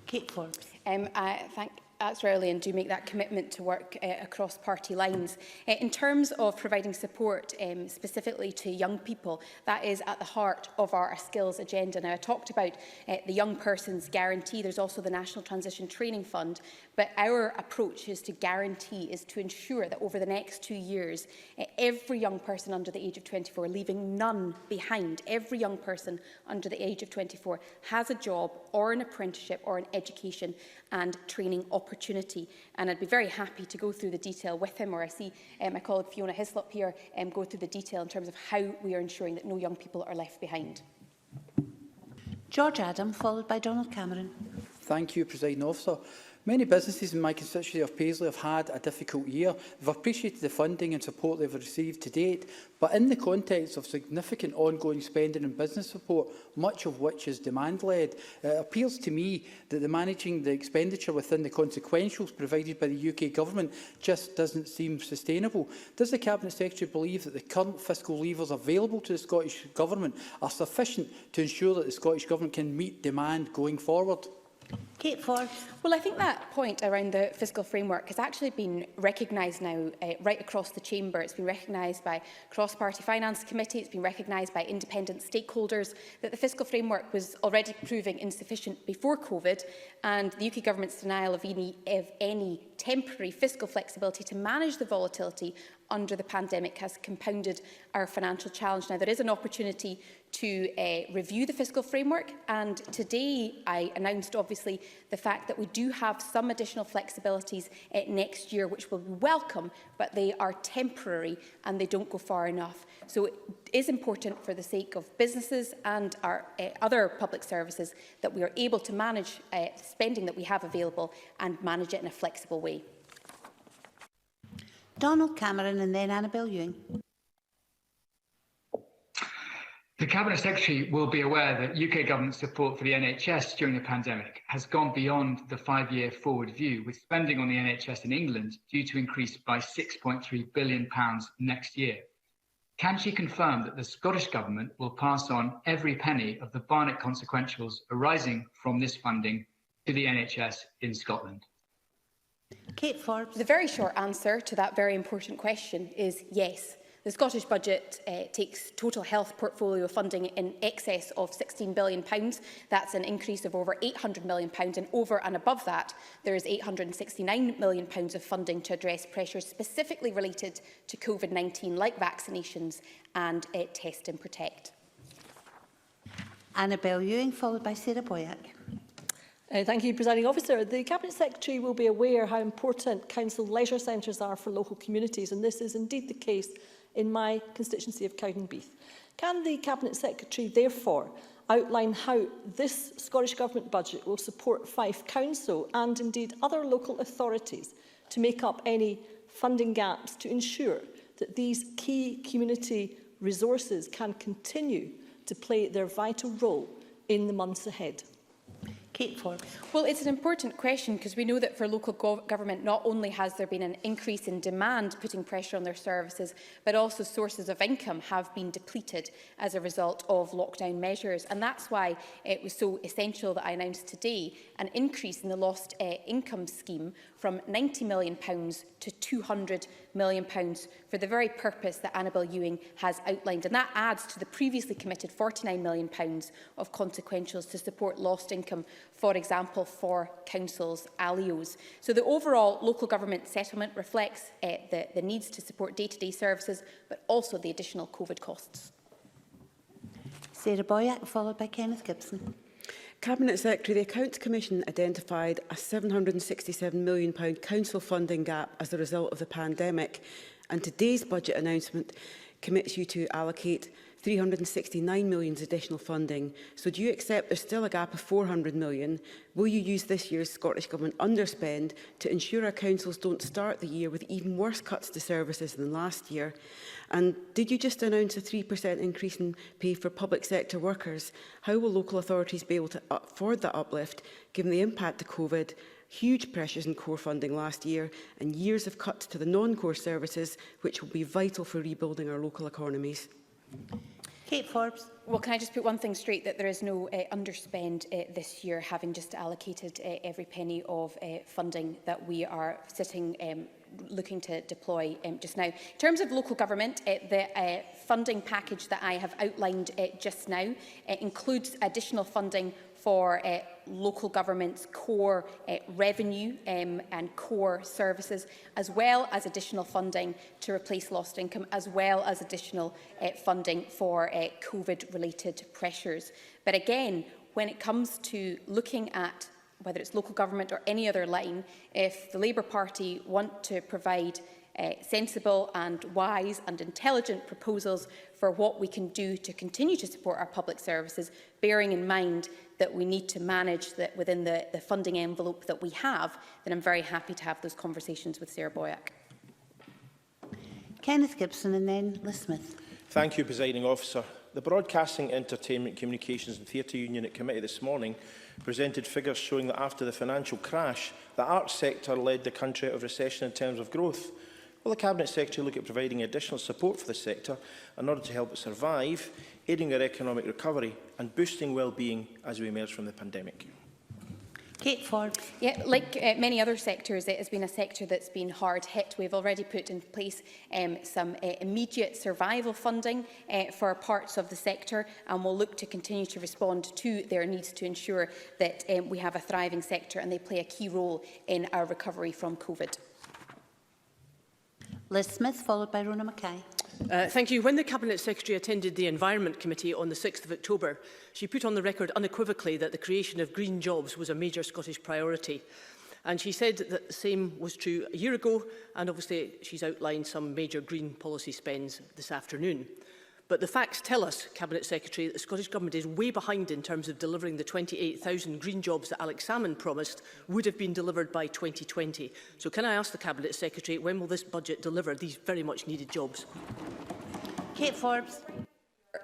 Kate Forbes. early and do make that commitment to work across party lines. In terms of providing support specifically to young people, that is at the heart of our skills agenda. Now, I talked about the Young Persons Guarantee. There's also the National Transition Training Fund. But our approach is to ensure that over the next 2 years, every young person under the age of 24, leaving none behind, every young person under the age of 24 has a job or an apprenticeship or an education and training opportunity. And I'd be very happy to go through the detail with him, or I see my colleague Fiona Hislop here go through the detail in terms of how we are ensuring that no young people are left behind. George Adam, followed by Donald Cameron. Thank you, Presiding Officer. Many businesses in my constituency of Paisley have had a difficult year. They've appreciated the funding and support they've received to date, but in the context of significant ongoing spending and business support, much of which is demand-led, it appears to me that managing the expenditure within the consequentials provided by the UK Government just doesn't seem sustainable. Does the Cabinet Secretary believe that the current fiscal levers available to the Scottish Government are sufficient to ensure that the Scottish Government can meet demand going forward? Kate Forbes. Well, I think that point around the fiscal framework has actually been recognised now right across the chamber. It's been recognised by cross-party finance committee, it's been recognised by independent stakeholders that the fiscal framework was already proving insufficient before COVID, and the UK Government's denial of any temporary fiscal flexibility to manage the volatility under the pandemic has compounded our financial challenge. Now, there is an opportunity to review the fiscal framework, and today I announced obviously the fact that we do have some additional flexibilities next year which will be welcome, but they are temporary and they don't go far enough. So it is important for the sake of businesses and our other public services that we are able to manage spending that we have available and manage it in a flexible way. Donald Cameron and then Annabel Ewing. The Cabinet Secretary will be aware that UK Government support for the NHS during the pandemic has gone beyond the 5-year forward view, with spending on the NHS in England due to increase by £6.3 billion next year. Can she confirm that the Scottish Government will pass on every penny of the Barnett consequentials arising from this funding to the NHS in Scotland? Kate Forbes. The very short answer to that very important question is yes. The Scottish Budget takes total health portfolio funding in excess of £16 billion. That's an increase of over £800 million, and over and above that, there is £869 million of funding to address pressures specifically related to COVID-19, like vaccinations and Test and Protect. Annabel Ewing, followed by Sarah Boyack. Thank you, Presiding Officer. The Cabinet Secretary will be aware how important council leisure centres are for local communities, and this is indeed the case in my constituency of Cowdenbeath. Can the Cabinet Secretary therefore outline how this Scottish Government budget will support Fife Council and indeed other local authorities to make up any funding gaps to ensure that these key community resources can continue to play their vital role in the months ahead? Kate Forbes. Well, it's an important question because we know that for local government, not only has there been an increase in demand putting pressure on their services, but also sources of income have been depleted as a result of lockdown measures. And that's why it was so essential that I announced today an increase in the lost income scheme from £90 million to £200 million for the very purpose that Annabel Ewing has outlined. And that adds to the previously committed £49 million of consequentials to support lost income, for example, for councils' alios. So the overall local government settlement reflects the needs to support day-to-day services, but also the additional COVID costs. Sarah Boyack, followed by Kenneth Gibson. Cabinet Secretary, the Accounts Commission identified a £767 million council funding gap as a result of the pandemic, and today's budget announcement commits you to allocate £369 million additional funding. So do you accept there's still a gap of £400 million? Will you use this year's Scottish Government underspend to ensure our councils don't start the year with even worse cuts to services than last year? And did you just announce a 3% increase in pay for public sector workers? How will local authorities be able to afford that uplift, given the impact of COVID, huge pressures in core funding last year, and years of cuts to the non-core services, which will be vital for rebuilding our local economies? Kate Forbes. Well, can I just put one thing straight, that there is no underspend this year, having just allocated every penny of funding that we are looking to deploy just now. In terms of local government, the funding package that I have outlined just now includes additional funding for local government's core revenue and core services, as well as additional funding to replace lost income, as well as additional funding for COVID-related pressures. But again, when it comes to looking at whether it's local government or any other line, if the Labour Party want to provide sensible and wise and intelligent proposals for what we can do to continue to support our public services, bearing in mind that we need to manage that within the funding envelope that we have, then I'm very happy to have those conversations with Sarah Boyack. Kenneth Gibson and then Liz Smith. Thank you, Presiding Officer. The Broadcasting, Entertainment, Communications and Theatre Union at committee this morning presented figures showing that after the financial crash, the arts sector led the country out of recession in terms of growth. Will the Cabinet Secretary look at providing additional support for the sector in order to help it survive, aiding our economic recovery and boosting well-being as we emerge from the pandemic? Kate Forbes. Yeah, like many other sectors, it has been a sector that's been hard hit. We've already put in place some immediate survival funding for parts of the sector, and we'll look to continue to respond to their needs to ensure that we have a thriving sector and they play a key role in our recovery from COVID. Liz Smith, followed by Rona Mackay. Thank you. When the Cabinet Secretary attended the Environment Committee on the 6th of October, she put on the record unequivocally that the creation of green jobs was a major Scottish priority. And she said that the same was true a year ago, and obviously she's outlined some major green policy spends this afternoon. But the facts tell us, Cabinet Secretary, that the Scottish Government is way behind in terms of delivering the 28,000 green jobs that Alex Salmond promised would have been delivered by 2020. So can I ask the Cabinet Secretary, when will this budget deliver these very much needed jobs? Kate Forbes.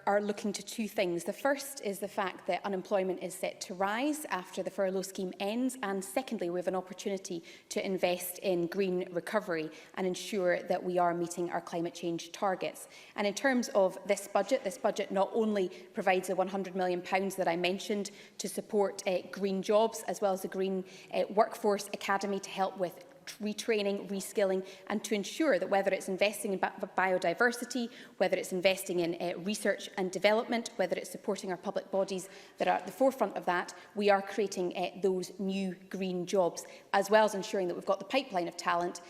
Are looking to two things. The first is the fact that unemployment is set to rise after the furlough scheme ends, and secondly, we have an opportunity to invest in green recovery and ensure that we are meeting our climate change targets. And in terms of this budget not only provides the £100 million that I mentioned to support green jobs, as well as the Green Workforce Academy to help with retraining, reskilling, and to ensure that whether it's investing in biodiversity, whether it's investing in research and development, whether it's supporting our public bodies that are at the forefront of that, we are creating those new green jobs, as well as ensuring that we've got the pipeline of talent,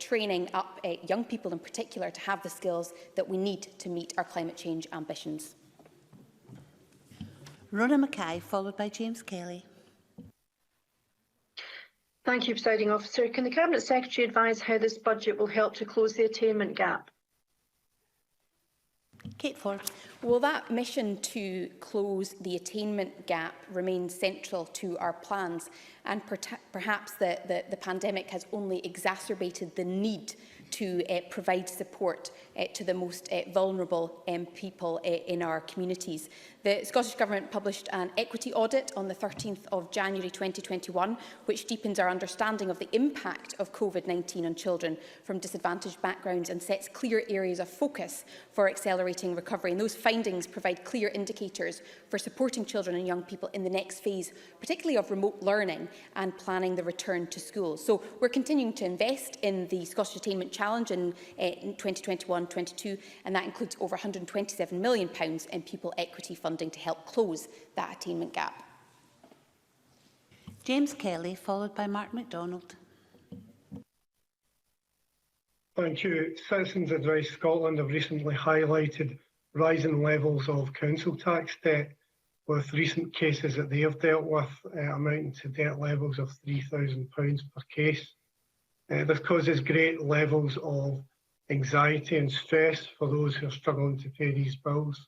training up young people in particular to have the skills that we need to meet our climate change ambitions. Rona Mackay, followed by James Kelly. Thank you, Presiding Officer. Can the Cabinet Secretary advise how this budget will help to close the attainment gap? Kate Forbes. Well, that mission to close the attainment gap remains central to our plans, and perhaps the pandemic has only exacerbated the need to provide support to the most vulnerable people in our communities. The Scottish Government published an equity audit on the 13th of January 2021, which deepens our understanding of the impact of COVID-19 on children from disadvantaged backgrounds and sets clear areas of focus for accelerating recovery. And those findings provide clear indicators for supporting children and young people in the next phase, particularly of remote learning and planning the return to school. So we're continuing to invest in the Scottish Attainment Challenge in 2021-22, and that includes over £127 million in pupil equity funding to help close that attainment gap. James Kelly, followed by Mark MacDonald. Thank you. Citizens Advice Scotland have recently highlighted rising levels of council tax debt, with recent cases that they have dealt with amounting to debt levels of £3,000 per case. This causes great levels of anxiety and stress for those who are struggling to pay these bills.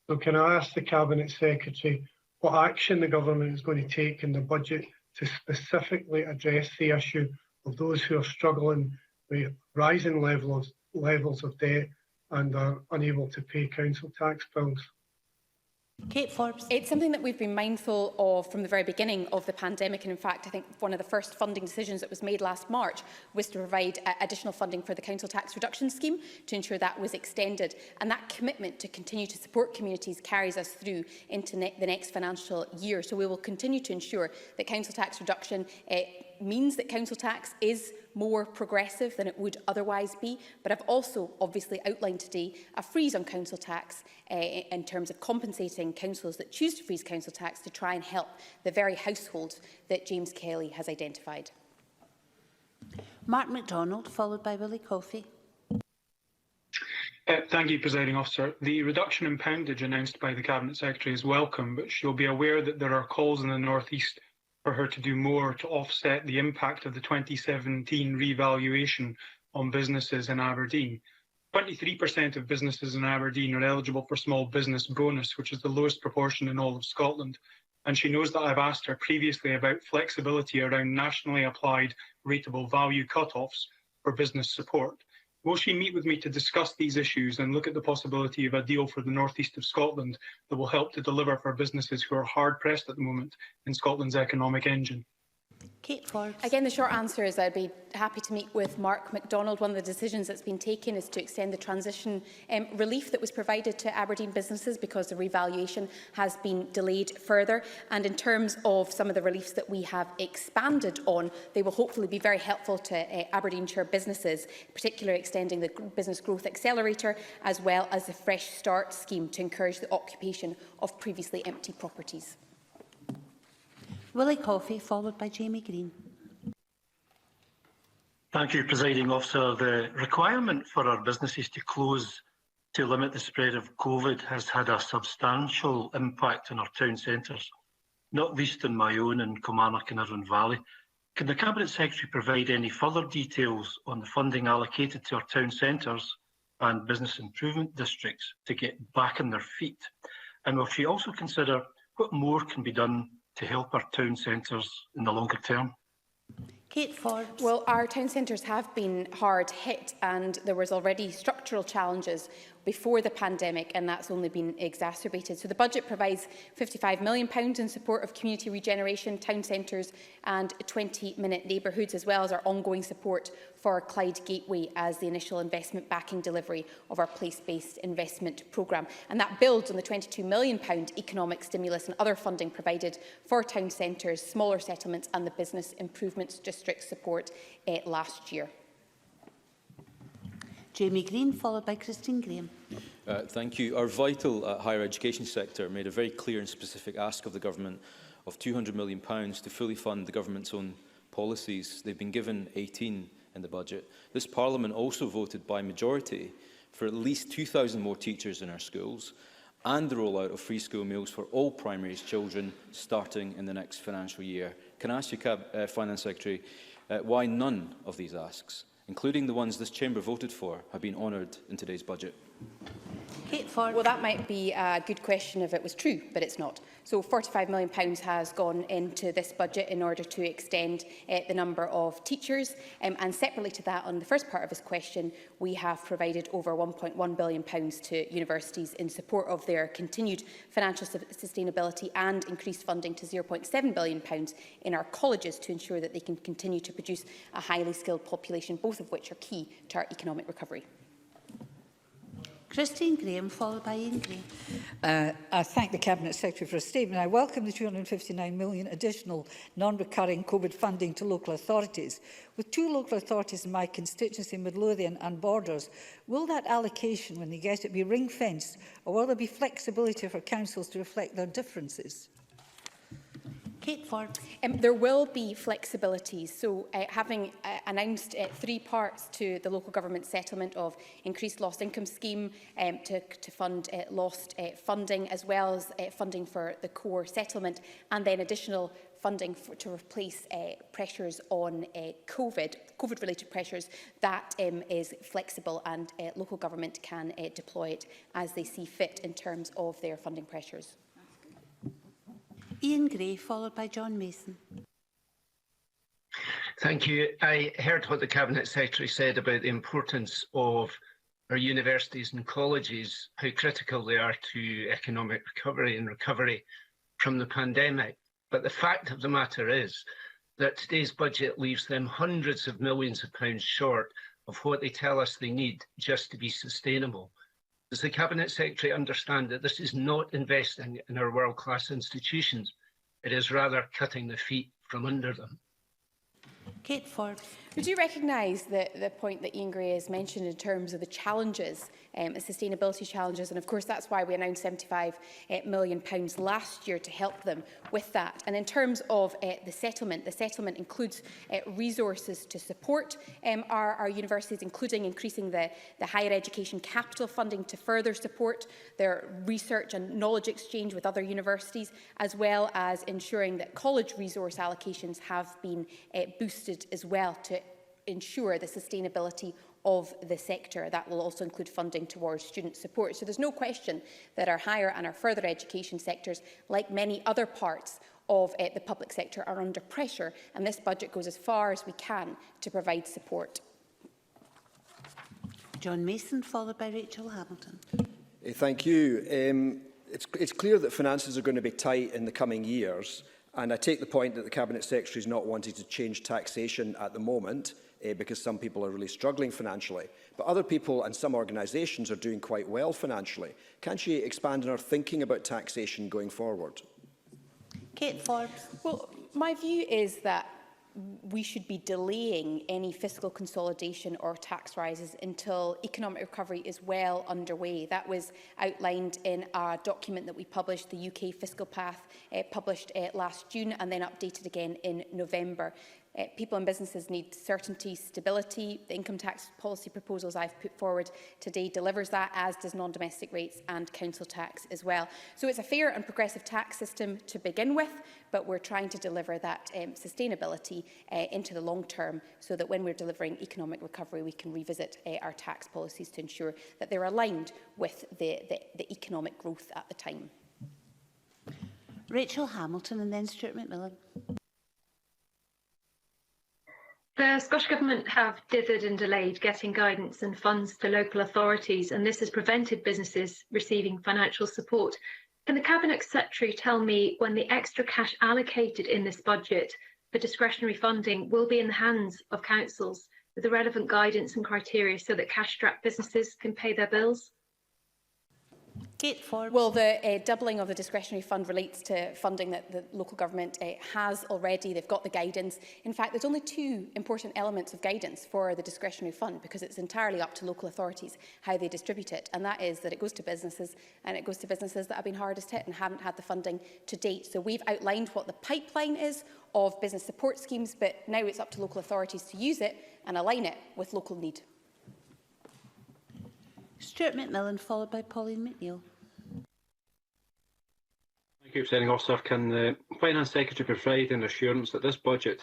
So can I ask the Cabinet Secretary what action the Government is going to take in the budget to specifically address the issue of those who are struggling with rising levels of debt and are unable to pay council tax bills? Kate Forbes. It's something that we've been mindful of from the very beginning of the pandemic, and in fact I think one of the first funding decisions that was made last March was to provide additional funding for the council tax reduction scheme to ensure that was extended, and that commitment to continue to support communities carries us through into the next financial year. So we will continue to ensure that council tax reduction means that council tax is more progressive than it would otherwise be, but I've also obviously outlined today a freeze on council tax in terms of compensating councils that choose to freeze council tax to try and help the very households that James Kelly has identified. Mark MacDonald, followed by Willie Coffey. Thank you, Presiding Officer. The reduction in poundage announced by the Cabinet Secretary is welcome, but she'll be aware that there are calls in the North East for her to do more to offset the impact of the 2017 revaluation on businesses in Aberdeen. 23% of businesses in Aberdeen are eligible for small business bonus, which is the lowest proportion in all of Scotland. And she knows that I've asked her previously about flexibility around nationally applied rateable value cut-offs for business support. Will she meet with me to discuss these issues and look at the possibility of a deal for the North East of Scotland that will help to deliver for businesses who are hard-pressed at the moment in Scotland's economic engine? Kate Forbes. Again, the short answer is I'd be happy to meet with Mark MacDonald. One of the decisions that's been taken is to extend the transition relief that was provided to Aberdeen businesses because the revaluation has been delayed further. And in terms of some of the reliefs that we have expanded on, they will hopefully be very helpful to Aberdeenshire businesses, particularly extending the Business Growth Accelerator as well as the Fresh Start scheme to encourage the occupation of previously empty properties. Willie Coffey, followed by Jamie Green. Thank you, Presiding Officer. The requirement for our businesses to close to limit the spread of COVID has had a substantial impact on our town centres, not least in my own in Kilmarnock and Irvine Valley. Can the Cabinet Secretary provide any further details on the funding allocated to our town centres and business improvement districts to get back on their feet? And will she also consider what more can be done to help our town centres in the longer term? Kate Forbes. Well, our town centres have been hard hit, and there was already structural challenges before the pandemic, and that's only been exacerbated. So the budget provides £55 million in support of community regeneration, town centres and 20-minute neighbourhoods, as well as our ongoing support for Clyde Gateway as the initial investment backing delivery of our place-based investment programme. And that builds on the £22 million economic stimulus and other funding provided for town centres, smaller settlements and the business improvements district support last year. Jamie Green, followed by Christine Graham. Thank you. Our vital higher education sector made a very clear and specific ask of the Government of £200 million to fully fund the Government's own policies. They've been given 18 in the budget. This Parliament also voted by majority for at least 2,000 more teachers in our schools and the rollout of free school meals for all primary children starting in the next financial year. Can I ask you, Finance Secretary, why none of these asks, including the ones this chamber voted for, have been honoured in today's budget? Kate Forbes. Well, that might be a good question if it was true, but it's not. So £45 million has gone into this budget in order to extend the number of teachers. And separately to that, on the first part of his question, we have provided over £1.1 billion to universities in support of their continued financial sustainability and increased funding to £0.7 billion in our colleges to ensure that they can continue to produce a highly skilled population, both of which are key to our economic recovery. Christine Graham, followed by Ian Gray. I thank the Cabinet Secretary for a statement. I welcome the £259 million additional non-recurring COVID funding to local authorities. With 2 local authorities in my constituency, Midlothian and Borders, will that allocation, when they get it, be ring-fenced, or will there be flexibility for councils to reflect their differences? Kate Forbes. There will be flexibilities. So having announced 3 parts to the local government settlement of increased lost income scheme to fund lost funding, as well as funding for the core settlement, and then additional funding to replace pressures on COVID-related pressures, that is flexible, and local government can deploy it as they see fit in terms of their funding pressures. Ian Gray, followed by John Mason. Thank you. I heard what the Cabinet Secretary said about the importance of our universities and colleges how critical they are to economic recovery and recovery from the pandemic. But the fact of the matter is that today's budget leaves them hundreds of millions of pounds short of what they tell us they need just to be sustainable. Does the Cabinet Secretary understand that this is not investing in our world-class institutions? It is rather cutting the feet from under them. Kate Forbes. We do recognise the point that Ian Gray has mentioned in terms of the challenges, the sustainability challenges, and of course that's why we announced £75 million last year to help them with that. And in terms of the settlement includes resources to support our universities, including increasing the higher education capital funding to further support their research and knowledge exchange with other universities, as well as ensuring that college resource allocations have been boosted as well to ensure the sustainability of the sector. That will also include funding towards student support. So there's no question that our higher and our further education sectors, like many other parts of the public sector, are under pressure, and this budget goes as far as we can to provide support. John Mason, followed by Rachel Hamilton. Thank you. It's clear that finances are going to be tight in the coming years, and I take the point that the Cabinet Secretary is not wanting to change taxation at the moment, because some people are really struggling financially. But other people and some organisations are doing quite well financially. Can she expand on her thinking about taxation going forward? Kate Forbes. Well, my view is that we should be delaying any fiscal consolidation or tax rises until economic recovery is well underway. That was outlined in a document that we published, the UK Fiscal Path, published last June and then updated again in November. People and businesses need certainty, stability. The income tax policy proposals I've put forward today delivers that, as does non-domestic rates and council tax as well. So it's a fair and progressive tax system to begin with, but we're trying to deliver that sustainability into the long term, so that when we're delivering economic recovery, we can revisit our tax policies to ensure that they're aligned with the economic growth at the time. Rachel Hamilton and then Stuart McMillan. The Scottish Government have dithered and delayed getting guidance and funds to local authorities, and this has prevented businesses receiving financial support. Can the Cabinet Secretary tell me when the extra cash allocated in this budget for discretionary funding will be in the hands of councils with the relevant guidance and criteria so that cash-strapped businesses can pay their bills? Kate Forbes. Well, the doubling of the discretionary fund relates to funding that the local government has already. They've got the guidance. In fact, there's only two important elements of guidance for the discretionary fund, because it's entirely up to local authorities how they distribute it. And that is that it goes to businesses, and it goes to businesses that have been hardest hit and haven't had the funding to date. So we've outlined what the pipeline is of business support schemes, but now it's up to local authorities to use it and align it with local need. Stuart McMillan, followed by Pauline McNeill. Thank you, Presiding Officer. Can the Finance Secretary provide an assurance that this budget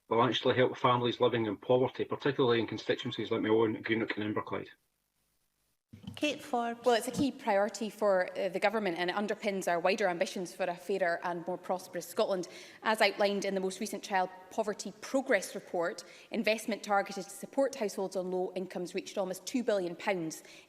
will actually help families living in poverty, particularly in constituencies like my own, Greenock and Inverclyde? Kate Forbes. Well, it's a key priority for the Government, and it underpins our wider ambitions for a fairer and more prosperous Scotland. As outlined in the most recent Child Poverty Progress Report, investment targeted to support households on low incomes reached almost £2 billion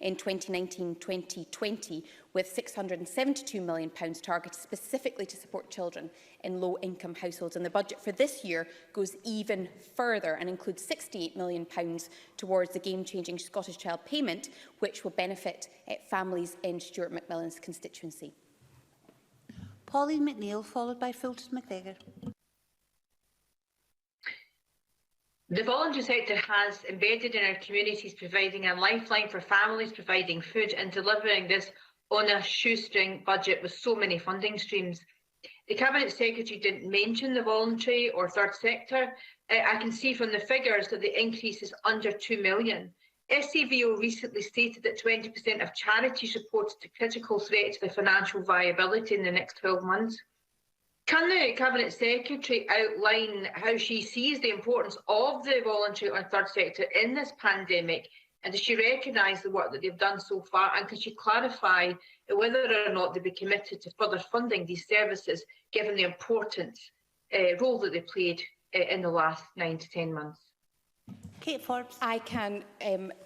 in 2019-2020, with £672 million targeted specifically to support children in low-income households. And the budget for this year goes even further and includes £68 million towards the game-changing Scottish Child Payment, which will benefit families in Stuart McMillan's constituency. Pauline McNeill, followed by Fulton McGregor. The voluntary sector has embedded in our communities, providing a lifeline for families, providing food and delivering this on a shoestring budget with so many funding streams. The Cabinet Secretary didn't mention the voluntary or third sector. I can see from the figures that the increase is under 2 million. SCVO recently stated that 20% of charities reported a critical threat to the financial viability in the next 12 months. Can the Cabinet Secretary outline how she sees the importance of the voluntary or third sector in this pandemic? And does she recognise the work that they've done so far? And can she clarify whether or not they'll be committed to further funding these services, given the important role that they played in the last 9 to 10 months? Kate Forbes. I can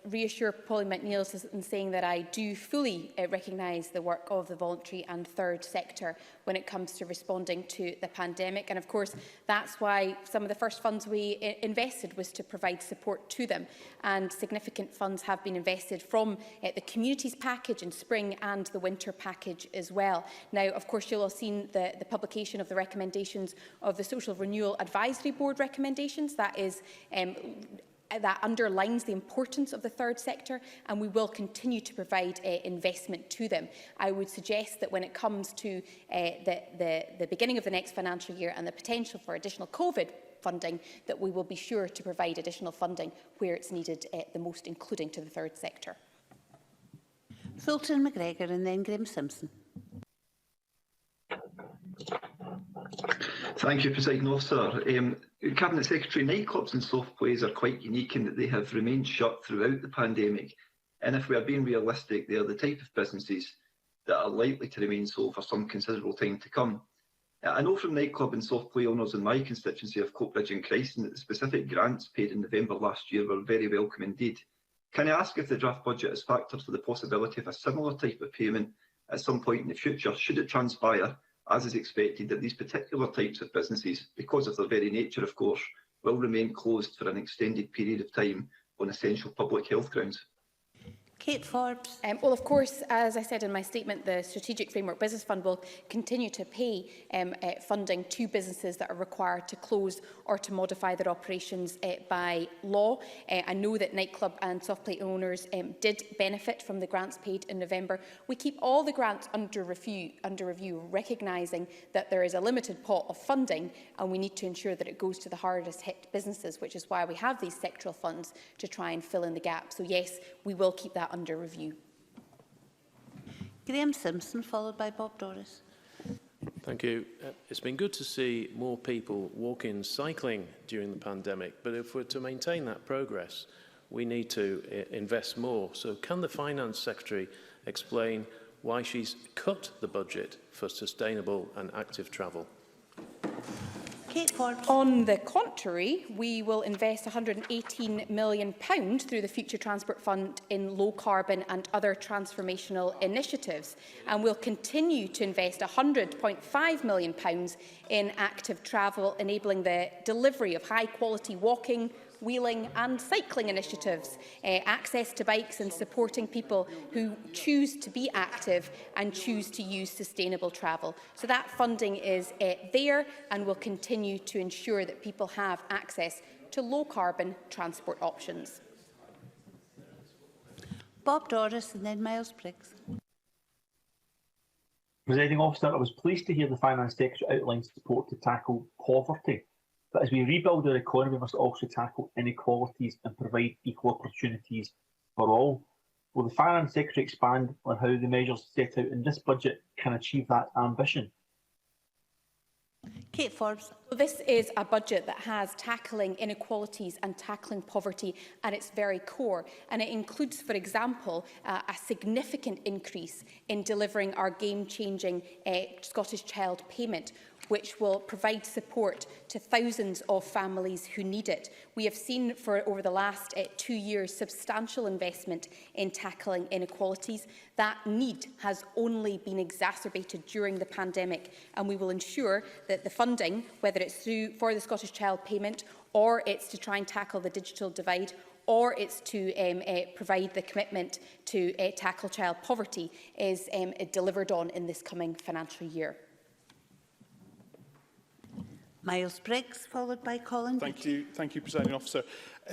reassure Pauline McNeill in saying that I do fully recognise the work of the voluntary and third sector when it comes to responding to the pandemic. And of course, that's why some of the first funds we invested was to provide support to them. And significant funds have been invested from the communities package in spring and the winter package as well. Now, of course, you'll have seen the publication of the recommendations of the Social Renewal Advisory Board recommendations. That is that underlines the importance of the third sector, and we will continue to provide investment to them. I would suggest that when it comes to the beginning of the next financial year and the potential for additional COVID funding, that we will be sure to provide additional funding where it's needed the most, including to the third sector. Fulton McGregor and then Graeme Simpson. Thank you, Presiding Officer. Cabinet Secretary, nightclubs and soft plays are quite unique in that they have remained shut throughout the pandemic. And if we are being realistic, they are the type of businesses that are likely to remain so for some considerable time to come. I know from nightclub and soft play owners in my constituency of Coatbridge and Christen that the specific grants paid in November last year were very welcome indeed. Can I ask if the draft budget has factored for the possibility of a similar type of payment at some point in the future, should it transpire, as is expected, that these particular types of businesses, because of their very nature of course, will remain closed for an extended period of time on essential public health grounds? Kate Forbes. Well, of course, as I said in my statement, the Strategic Framework Business Fund will continue to pay funding to businesses that are required to close or to modify their operations by law. I know that nightclub and soft play owners did benefit from the grants paid in November. We keep all the grants under review, recognising that there is a limited pot of funding and we need to ensure that it goes to the hardest hit businesses, which is why we have these sectoral funds to try and fill in the gap. So yes, we will keep that under review. Graeme Simpson, followed by Bob Doris. Thank you. It's been good to see more people walking, cycling during the pandemic, but if we're to maintain that progress, we need to invest more. So can the Finance Secretary explain why she's cut the budget for sustainable and active travel? Kate Forbes. On the contrary, we will invest £118 million through the Future Transport Fund in low carbon and other transformational initiatives, and we'll continue to invest £100.5 million in active travel, enabling the delivery of high quality walking, wheeling and cycling initiatives, access to bikes and supporting people who choose to be active and choose to use sustainable travel. So that funding is there and will continue to ensure that people have access to low carbon transport options. Bob Doris and then Miles Briggs. Presiding Officer, I was pleased to hear the Finance Secretary outline support to tackle poverty. But as we rebuild our economy, we must also tackle inequalities and provide equal opportunities for all. Will the Finance Secretary expand on how the measures set out in this budget can achieve that ambition? Kate Forbes. Well, this is a budget that has tackling inequalities and tackling poverty at its very core. And it includes, for example, a significant increase in delivering our game-changing Scottish Child Payment, which will provide support to thousands of families who need it. We have seen for over the last 2 years substantial investment in tackling inequalities. That need has only been exacerbated during the pandemic, and we will ensure that the funding, whether it's through for the Scottish Child Payment or it's to try and tackle the digital divide, or it's to provide the commitment to tackle child poverty, is delivered on in this coming financial year. Miles Briggs, followed by Colin. Thank you, Presiding Officer.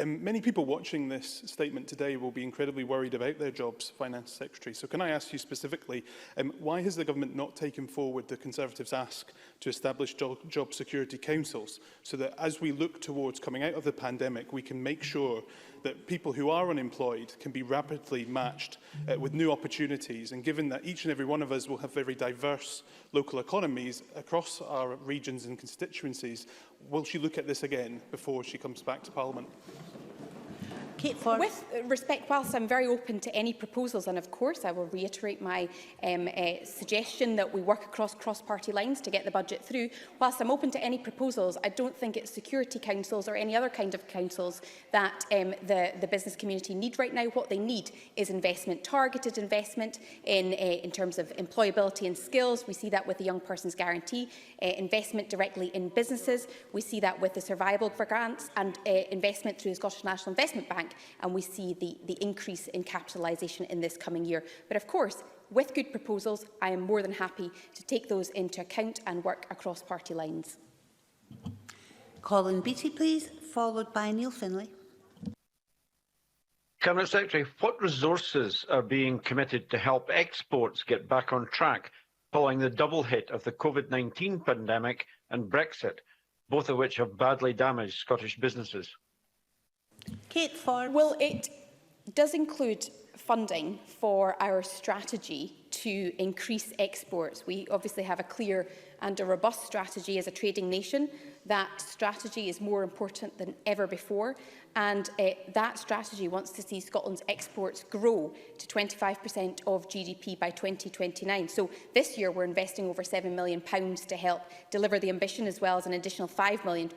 Many people watching this statement today will be incredibly worried about their jobs, Finance Secretary. So can I ask you specifically, why has the government not taken forward the Conservatives' ask to establish job security councils so that as we look towards coming out of the pandemic, we can make sure that people who are unemployed can be rapidly matched with new opportunities? And given that each and every one of us will have very diverse local economies across our regions and constituencies, will she look at this again before she comes back to Parliament? Kate Forbes. With respect, whilst I'm very open to any proposals, and of course I will reiterate my suggestion that we work across cross-party lines to get the budget through, whilst I'm open to any proposals, I don't think it's security councils or any other kind of councils that the business community need right now. What they need is investment, targeted investment in terms of employability and skills. We see that with the Young Person's Guarantee, investment directly in businesses. We see that with the survival grants and investment through the Scottish National Investment Bank. And we see the increase in capitalisation in this coming year. But of course, with good proposals, I am more than happy to take those into account and work across party lines. Colin Beattie, please, followed by Neil Findlay. Cabinet Secretary, what resources are being committed to help exports get back on track following the double hit of the COVID-19 pandemic and Brexit, both of which have badly damaged Scottish businesses? Kate Forbes. Well, it does include funding for our strategy to increase exports. We obviously have a clear and a robust strategy as a trading nation. That strategy is more important than ever before, and that strategy wants to see Scotland's exports grow to 25% of GDP by 2029. So this year we're investing over £7 million to help deliver the ambition, as well as an additional £5 million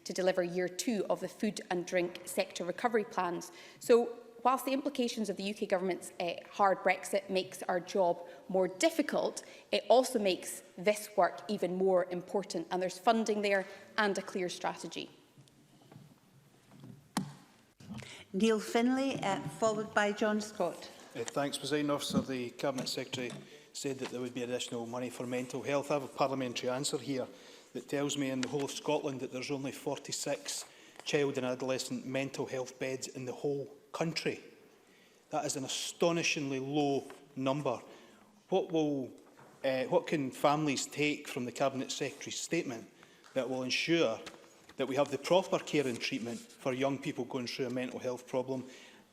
to deliver year 2 of the food and drink sector recovery plans. So whilst the implications of the UK government's hard Brexit makes our job more difficult, it also makes this work even more important, and there's funding there and a clear strategy. Neil Findlay, followed by John Scott. Thanks, Presiding Officer. The Cabinet Secretary said that there would be additional money for mental health. I have a parliamentary answer here that tells me in the whole of Scotland that there's only 46 child and adolescent mental health beds in the whole country. That is an astonishingly low number. What can families take from the Cabinet Secretary's statement that will ensure that we have the proper care and treatment for young people going through a mental health problem,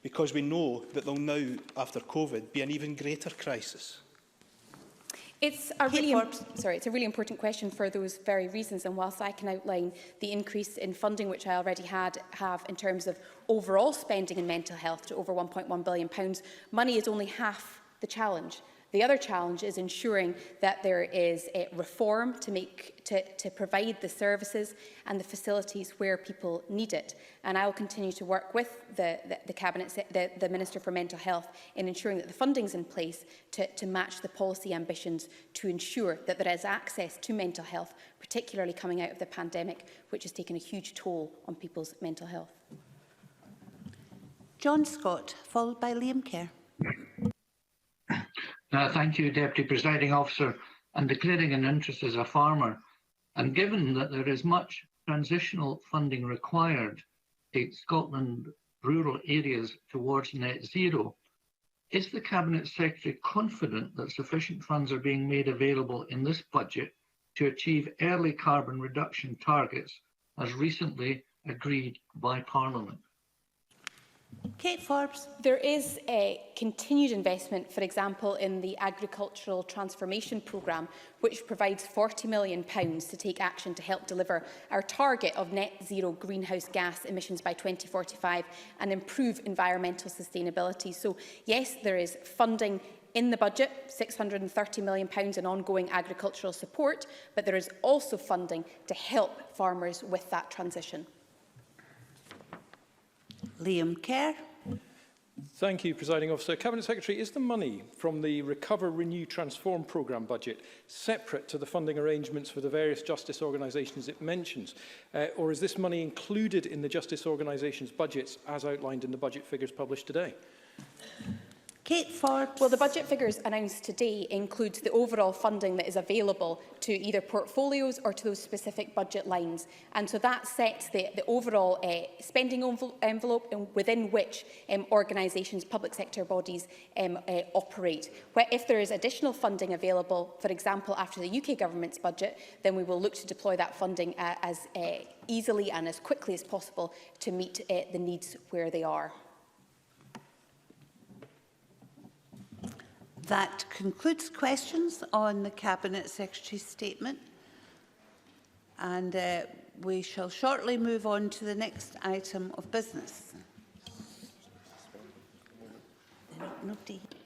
because we know that there will now, after COVID, be an even greater crisis? It's a really important question for those very reasons, and whilst I can outline the increase in funding which I already have in terms of overall spending in mental health to over £1.1 billion, money is only half the challenge. The other challenge is ensuring that there is a reform to provide the services and the facilities where people need it. And I will continue to work with the Cabinet, the Minister for Mental Health, in ensuring that the funding is in place to match the policy ambitions to ensure that there is access to mental health, particularly coming out of the pandemic, which has taken a huge toll on people's mental health. John Scott, followed by Liam Kerr. Thank you, Deputy Presiding Officer. And declaring an interest as a farmer, and given that there is much transitional funding required to take Scotland rural areas towards net zero, is the Cabinet Secretary confident that sufficient funds are being made available in this budget to achieve early carbon reduction targets as recently agreed by Parliament? Kate Forbes. There is a continued investment, for example, in the Agricultural Transformation Programme, which provides £40 million to take action to help deliver our target of net zero greenhouse gas emissions by 2045 and improve environmental sustainability. So, yes, there is funding in the budget, £630 million in ongoing agricultural support, but there is also funding to help farmers with that transition. Liam Kerr. Thank you, Presiding Officer. Cabinet Secretary, is the money from the Recover, Renew, Transform programme budget separate to the funding arrangements for the various justice organisations it mentions? Or is this money included in the justice organisations' budgets as outlined in the budget figures published today? Kate Forbes. Well, the budget figures announced today include the overall funding that is available to either portfolios or to those specific budget lines. And so that sets the overall spending envelope within which organisations, public sector bodies operate. Where if there is additional funding available, for example, after the UK government's budget, then we will look to deploy that funding as easily and as quickly as possible to meet the needs where they are. That concludes questions on the Cabinet Secretary's statement, and we shall shortly move on to the next item of business. Nobody.